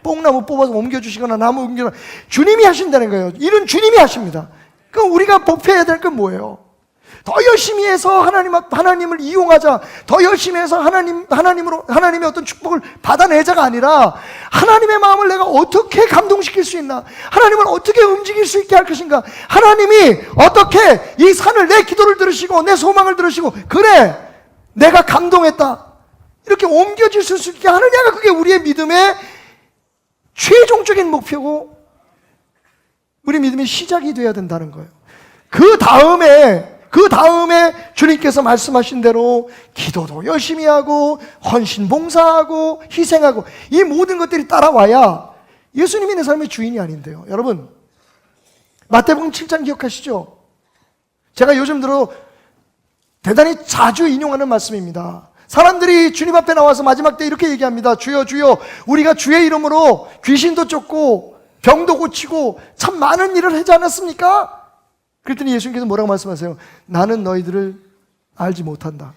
뽕나무 뽑아서 옮겨주시거나 나무 옮겨주거나 주님이 하신다는 거예요. 일은 주님이 하십니다. 그럼 우리가 복해야 될 건 뭐예요? 더 열심히 해서 하나님을 이용하자. 더 열심히 해서 하나님의 어떤 축복을 받아내자가 아니라 하나님의 마음을 내가 어떻게 감동시킬 수 있나? 하나님을 어떻게 움직일 수 있게 할 것인가? 하나님이 어떻게 이 산을 내 기도를 들으시고 내 소망을 들으시고 그래 내가 감동했다. 이렇게 옮겨질 수 있게 하느냐가 그게 우리의 믿음의 최종적인 목표고 우리 믿음의 시작이 되어야 된다는 거예요. 그 다음에 주님께서 말씀하신 대로 기도도 열심히 하고 헌신 봉사하고 희생하고 이 모든 것들이 따라와야 예수님이 내 삶의 주인이 아닌데요. 여러분 마태복음 7장 기억하시죠? 제가 요즘 들어 대단히 자주 인용하는 말씀입니다. 사람들이 주님 앞에 나와서 마지막 때 이렇게 얘기합니다. 주여 주여 우리가 주의 이름으로 귀신도 쫓고 병도 고치고 참 많은 일을 하지 않았습니까? 그랬더니 예수님께서 뭐라고 말씀하세요? 나는 너희들을 알지 못한다.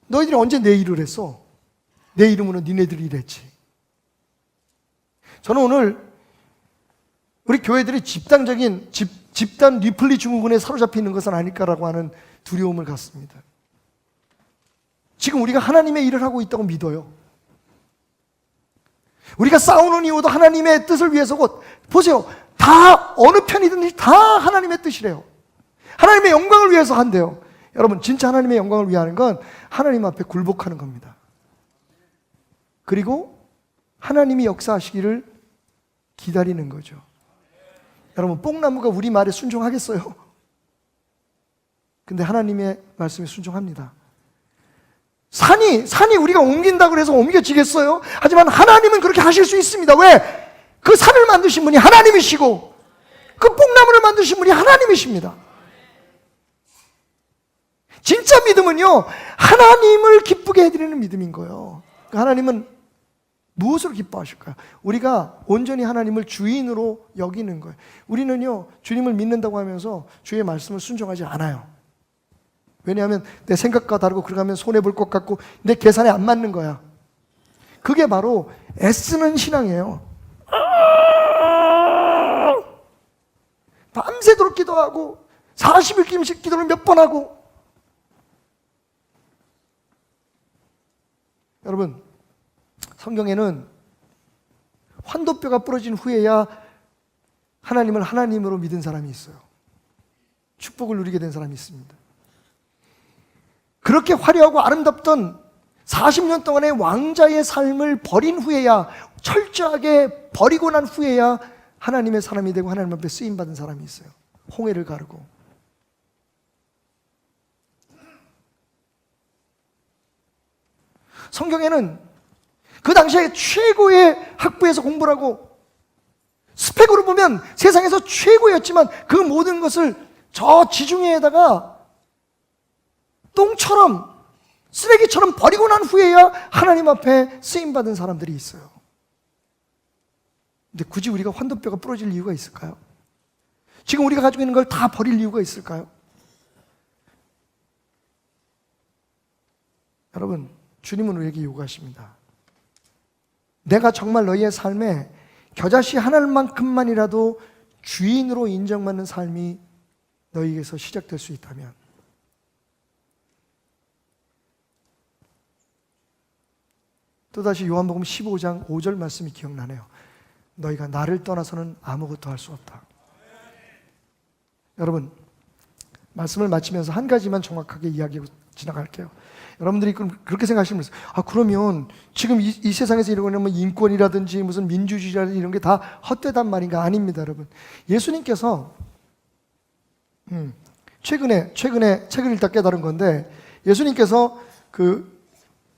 너희들이 언제 내 일을 했어? 내 이름으로 니네들이 일했지. 저는 오늘 우리 교회들이 집단 리플리 증후군에 사로잡혀 있는 것은 아닐까라고 하는 두려움을 갖습니다. 지금 우리가 하나님의 일을 하고 있다고 믿어요. 우리가 싸우는 이유도 하나님의 뜻을 위해서고 보세요. 다 어느 편이든지 다 하나님의 뜻이래요. 하나님의 영광을 위해서 한대요. 여러분 진짜 하나님의 영광을 위하는 건 하나님 앞에 굴복하는 겁니다. 그리고 하나님이 역사하시기를 기다리는 거죠. 여러분 뽕나무가 우리 말에 순종하겠어요? 근데 하나님의 말씀에 순종합니다. 산이 우리가 옮긴다고 해서 옮겨지겠어요? 하지만 하나님은 그렇게 하실 수 있습니다. 왜? 그 산을 만드신 분이 하나님이시고 그 뽕나무를 만드신 분이 하나님이십니다. 진짜 믿음은요 하나님을 기쁘게 해드리는 믿음인 거예요. 하나님은 무엇으로 기뻐하실까요? 우리가 온전히 하나님을 주인으로 여기는 거예요. 우리는요 주님을 믿는다고 하면서 주의 말씀을 순종하지 않아요. 왜냐하면 내 생각과 다르고 그러면 손해볼 것 같고 내 계산에 안 맞는 거야. 그게 바로 애쓰는 신앙이에요. 밤새도록 기도하고 40일 김씩 기도를 몇 번 하고 여러분 성경에는 환도뼈가 부러진 후에야 하나님을 하나님으로 믿은 사람이 있어요. 축복을 누리게 된 사람이 있습니다. 그렇게 화려하고 아름답던 40년 동안의 왕자의 삶을 버린 후에야 철저하게 버리고 난 후에야 하나님의 사람이 되고 하나님 앞에 쓰임받은 사람이 있어요. 홍해를 가르고 성경에는 그 당시에 최고의 학부에서 공부를 하고 스펙으로 보면 세상에서 최고였지만 그 모든 것을 저 지중해에다가 똥처럼 쓰레기처럼 버리고 난 후에야 하나님 앞에 쓰임받은 사람들이 있어요. 근데 굳이 우리가 환도뼈가 부러질 이유가 있을까요? 지금 우리가 가지고 있는 걸 다 버릴 이유가 있을까요? 여러분 주님은 우리에게 요구하십니다. 내가 정말 너희의 삶에 겨자씨 하나만큼만이라도 주인으로 인정받는 삶이 너희에게서 시작될 수 있다면, 또다시 요한복음 15장 5절 말씀이 기억나네요. 너희가 나를 떠나서는 아무것도 할 수 없다. 여러분, 말씀을 마치면서 한 가지만 정확하게 이야기하고 지나갈게요. 여러분들이 그렇게 생각하시면, 그러면 지금 이 세상에서 이러고 있는 인권이라든지 무슨 민주주의라든지 이런 게 다 헛되단 말인가? 아닙니다, 여러분. 예수님께서 최근에 책을 읽다 깨달은 건데, 예수님께서 그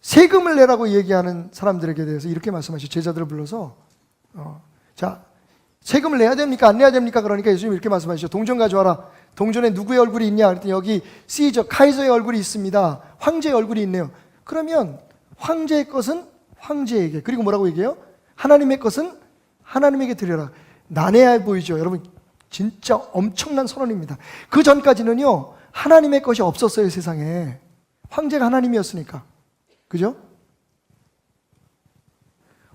세금을 내라고 얘기하는 사람들에게 대해서 이렇게 말씀하시죠. 제자들을 불러서 자, 세금을 내야 됩니까? 안 내야 됩니까? 그러니까 예수님이 이렇게 말씀하시죠. 동전 가져와라. 동전에 누구의 얼굴이 있냐? 그랬더니 여기 시저, 카이저의 얼굴이 있습니다. 황제의 얼굴이 있네요. 그러면 황제의 것은 황제에게, 그리고 뭐라고 얘기해요? 하나님의 것은 하나님에게 드려라. 난해해 보이죠? 여러분, 진짜 엄청난 선언입니다. 그 전까지는요, 하나님의 것이 없었어요, 세상에. 황제가 하나님이었으니까. 그죠?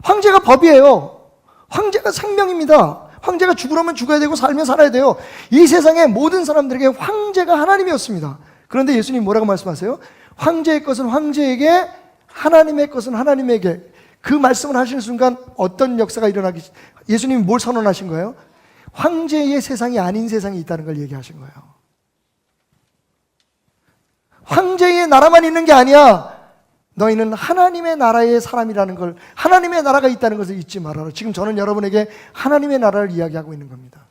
황제가 법이에요. 황제가 생명입니다. 황제가 죽으려면 죽어야 되고 살면 살아야 돼요. 이 세상의 모든 사람들에게 황제가 하나님이었습니다. 그런데 예수님 뭐라고 말씀하세요? 황제의 것은 황제에게, 하나님의 것은 하나님에게. 그 말씀을 하시는 순간 어떤 역사가 일어나기, 예수님이 뭘 선언하신 거예요? 황제의 세상이 아닌 세상이 있다는 걸 얘기하신 거예요. 황제의 나라만 있는 게 아니야. 너희는 하나님의 나라의 사람이라는 걸, 하나님의 나라가 있다는 것을 잊지 말아라. 지금 저는 여러분에게 하나님의 나라를 이야기하고 있는 겁니다.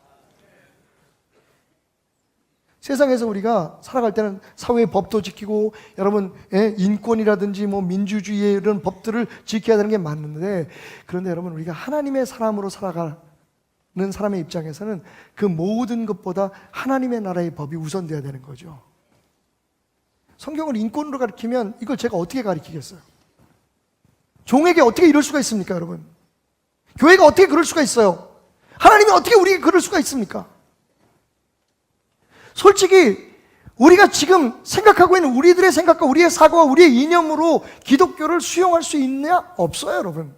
세상에서 우리가 살아갈 때는 사회의 법도 지키고, 여러분, 인권이라든지 뭐 민주주의의 이런 법들을 지켜야 되는 게 맞는데, 그런데 여러분, 우리가 하나님의 사람으로 살아가는 사람의 입장에서는 그 모든 것보다 하나님의 나라의 법이 우선돼야 되는 거죠. 성경을 인권으로 가르치면 이걸 제가 어떻게 가르치겠어요? 종에게 어떻게 이럴 수가 있습니까, 여러분? 교회가 어떻게 그럴 수가 있어요? 하나님이 어떻게 우리에게 그럴 수가 있습니까? 솔직히 우리가 지금 생각하고 있는 우리들의 생각과 우리의 사고와 우리의 이념으로 기독교를 수용할 수 있냐? 없어요, 여러분.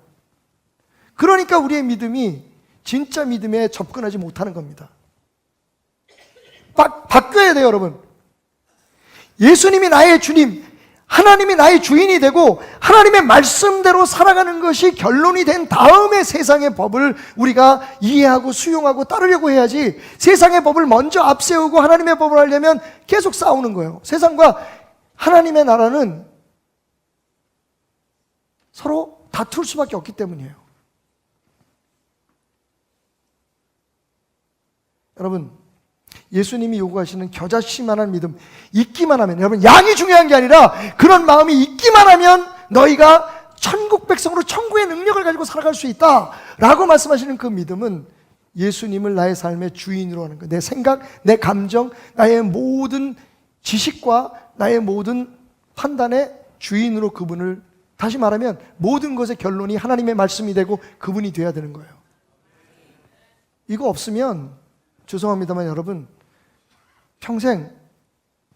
그러니까 우리의 믿음이 진짜 믿음에 접근하지 못하는 겁니다. 바뀌어야 돼요, 여러분. 예수님이 나의 주님, 하나님이 나의 주인이 되고 하나님의 말씀대로 살아가는 것이 결론이 된 다음에 세상의 법을 우리가 이해하고 수용하고 따르려고 해야지, 세상의 법을 먼저 앞세우고 하나님의 법을 하려면 계속 싸우는 거예요. 세상과 하나님의 나라는 서로 다툴 수밖에 없기 때문이에요. 여러분, 예수님이 요구하시는 겨자씨만한 믿음, 있기만 하면, 여러분, 양이 중요한 게 아니라 그런 마음이 있기만 하면 너희가 천국 백성으로 천국의 능력을 가지고 살아갈 수 있다 라고 말씀하시는 그 믿음은 예수님을 나의 삶의 주인으로 하는 거예요. 내 생각, 내 감정, 나의 모든 지식과 나의 모든 판단의 주인으로 그분을, 다시 말하면 모든 것의 결론이 하나님의 말씀이 되고 그분이 돼야 되는 거예요. 이거 없으면 죄송합니다만 여러분, 평생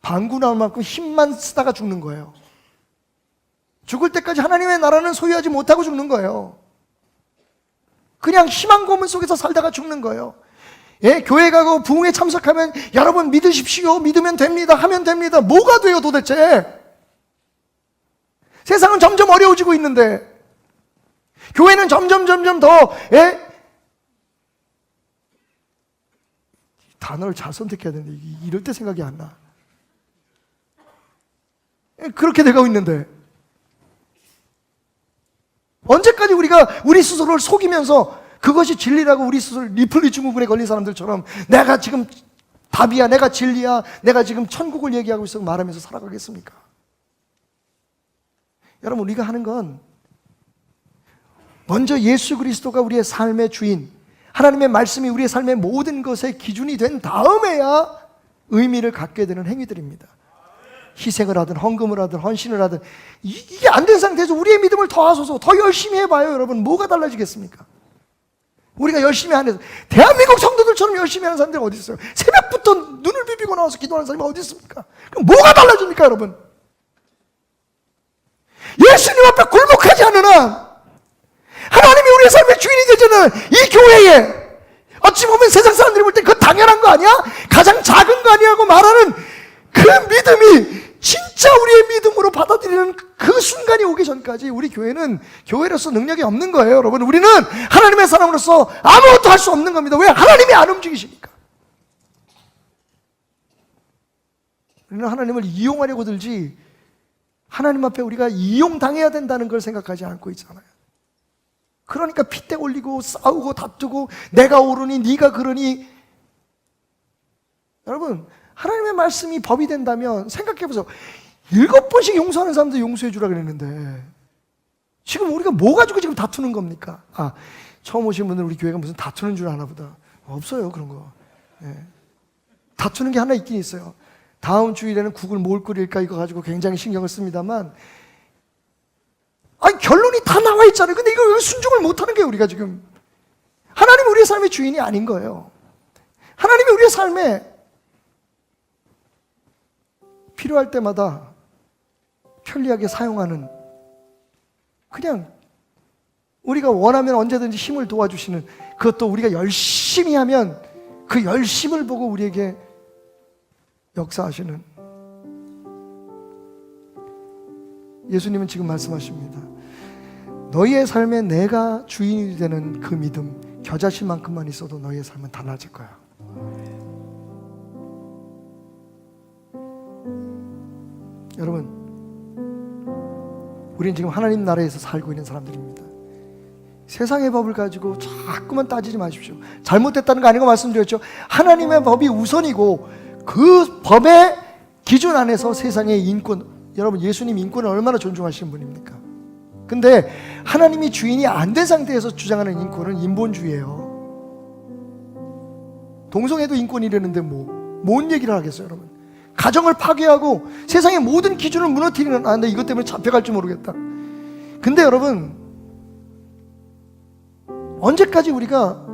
방구 나올 만큼 힘만 쓰다가 죽는 거예요. 죽을 때까지 하나님의 나라는 소유하지 못하고 죽는 거예요. 그냥 희망 고문 속에서 살다가 죽는 거예요. 교회 가고 부흥회 참석하면 여러분 믿으십시오, 믿으면 됩니다, 하면 됩니다. 뭐가 돼요 도대체? 세상은 점점 어려워지고 있는데, 교회는 점점 더 단어를 잘 선택해야 되는데 이럴 때 생각이 안 나. 그렇게 돼가고 있는데 언제까지 우리가 우리 스스로를 속이면서 그것이 진리라고 우리 스스로 리플리 증후군에 걸린 사람들처럼 내가 지금 답이야, 내가 진리야, 내가 지금 천국을 얘기하고 있어 말하면서 살아가겠습니까? 여러분, 우리가 하는 건 먼저 예수 그리스도가 우리의 삶의 주인, 하나님의 말씀이 우리의 삶의 모든 것의 기준이 된 다음에야 의미를 갖게 되는 행위들입니다. 희생을 하든 헌금을 하든 헌신을 하든, 이게 안 된 상태에서 우리의 믿음을 더하소서, 더 열심히 해봐요. 여러분, 뭐가 달라지겠습니까? 우리가 열심히 안 해서, 대한민국 성도들처럼 열심히 하는 사람들이 어디 있어요? 새벽부터 눈을 비비고 나와서 기도하는 사람이 어디 있습니까? 그럼 뭐가 달라집니까, 여러분? 예수님 앞에 굴복하지 않는 한, 하나님이 우리의 삶의 주인이 되자는 이 교회에 어찌 보면 세상 사람들이 볼 때 그거 당연한 거 아니야? 가장 작은 거 아니냐고 말하는 그 믿음이 진짜 우리의 믿음으로 받아들이는 그 순간이 오기 전까지 우리 교회는 교회로서 능력이 없는 거예요, 여러분. 우리는 하나님의 사람으로서 아무것도 할 수 없는 겁니다. 왜? 하나님이 안 움직이시니까. 우리는 하나님을 이용하려고 들지 하나님 앞에 우리가 이용당해야 된다는 걸 생각하지 않고 있잖아요. 그러니까 핏대 올리고 싸우고 다투고 내가 옳으니 네가 그러니. 여러분, 하나님의 말씀이 법이 된다면 생각해보세요. 7번씩 용서하는 사람도 용서해 주라 그랬는데 지금 우리가 뭐 가지고 지금 다투는 겁니까? 아, 처음 오신 분들은 우리 교회가 무슨 다투는 줄 아나 보다. 없어요, 그런 거. 다투는 게 하나 있긴 있어요. 다음 주일에는 국을 뭘 끓일까 이거 가지고 굉장히 신경을 씁니다만, 아니 결론이 다 나와 있잖아요. 근데 이거 순종을 못하는 게 우리가 지금, 하나님이 우리의 삶의 주인이 아닌 거예요. 하나님이 우리의 삶에 필요할 때마다 편리하게 사용하는, 그냥 우리가 원하면 언제든지 힘을 도와주시는, 그것도 우리가 열심히 하면 그 열심을 보고 우리에게 역사하시는, 예수님은 지금 말씀하십니다. 너희의 삶에 내가 주인이 되는 그 믿음, 겨자씨만큼만 있어도 너희의 삶은 달라질 거야. 여러분, 우리는 지금 하나님 나라에서 살고 있는 사람들입니다. 세상의 법을 가지고 자꾸만 따지지 마십시오. 잘못됐다는 거 아닌 거 말씀드렸죠. 하나님의 법이 우선이고 그 법의 기준 안에서 세상의 인권, 여러분 예수님 인권을 얼마나 존중하시는 분입니까? 근데 하나님이 주인이 안 된 상태에서 주장하는 인권은 인본주의예요. 동성애도 인권이라는데 뭔 얘기를 하겠어요, 여러분? 가정을 파괴하고 세상의 모든 기준을 무너뜨리는, 아, 근데 이것 때문에 잡혀갈지 모르겠다. 근데 여러분, 언제까지 우리가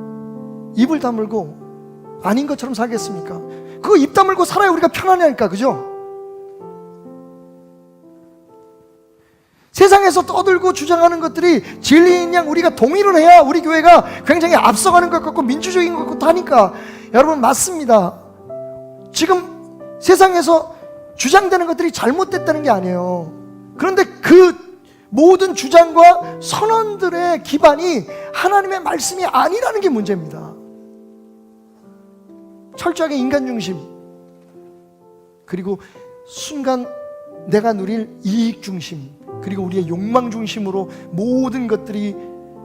입을 다물고 아닌 것처럼 살겠습니까? 그거 입 다물고 살아야 우리가 편안하니까, 그죠? 세상에서 떠들고 주장하는 것들이 진리인 양 우리가 동의를 해야 우리 교회가 굉장히 앞서가는 것 같고 민주적인 것 같고 하니까, 여러분 맞습니다. 지금 세상에서 주장되는 것들이 잘못됐다는 게 아니에요. 그런데 그 모든 주장과 선언들의 기반이 하나님의 말씀이 아니라는 게 문제입니다. 철저하게 인간 중심, 그리고 순간 내가 누릴 이익 중심, 그리고 우리의 욕망 중심으로 모든 것들이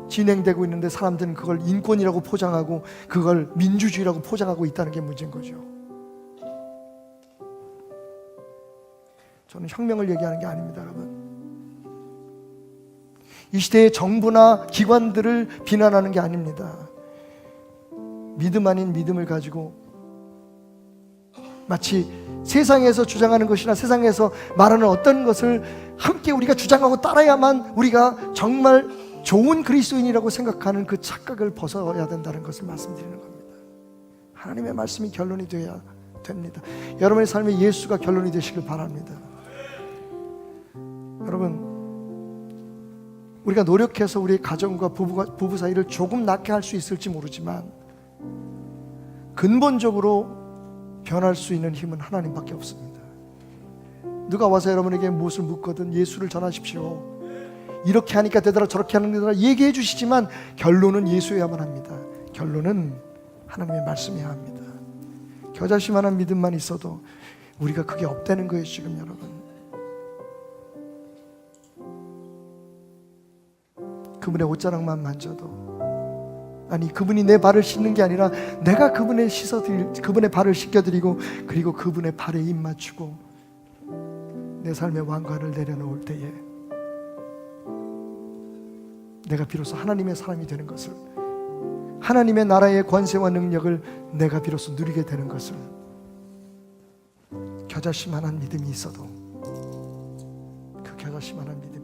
진행되고 있는데 사람들은 그걸 인권이라고 포장하고 그걸 민주주의라고 포장하고 있다는 게 문제인 거죠. 저는 혁명을 얘기하는 게 아닙니다, 여러분. 이 시대의 정부나 기관들을 비난하는 게 아닙니다. 믿음 아닌 믿음을 가지고 마치 세상에서 주장하는 것이나 세상에서 말하는 어떤 것을 함께 우리가 주장하고 따라야만 우리가 정말 좋은 그리스도인이라고 생각하는 그 착각을 벗어야 된다는 것을 말씀드리는 겁니다. 하나님의 말씀이 결론이 되어야 됩니다. 여러분의 삶에 예수가 결론이 되시길 바랍니다. 여러분, 우리가 노력해서 우리의 가정과 부부 사이를 조금 낫게 할 수 있을지 모르지만 근본적으로 변할 수 있는 힘은 하나님밖에 없습니다. 누가 와서 여러분에게 무엇을 묻거든 예수를 전하십시오, 이렇게 하니까 되더라 저렇게 하는 되더라 얘기해 주시지만 결론은 예수여야만 합니다. 결론은 하나님의 말씀이어야 합니다. 겨자씨만한 믿음만 있어도 우리가 그게 없다는 거예요. 지금 여러분, 그분의 옷자락만 만져도, 아니 그분이 내 발을 씻는 게 아니라 내가 그분의 발을 씻겨드리고 그리고 그분의 발에 입 맞추고 내 삶의 왕관을 내려놓을 때에 내가 비로소 하나님의 사람이 되는 것을, 하나님의 나라의 권세와 능력을 내가 비로소 누리게 되는 것을, 겨자씨만한 믿음이 있어도 그 겨자씨만한 믿음이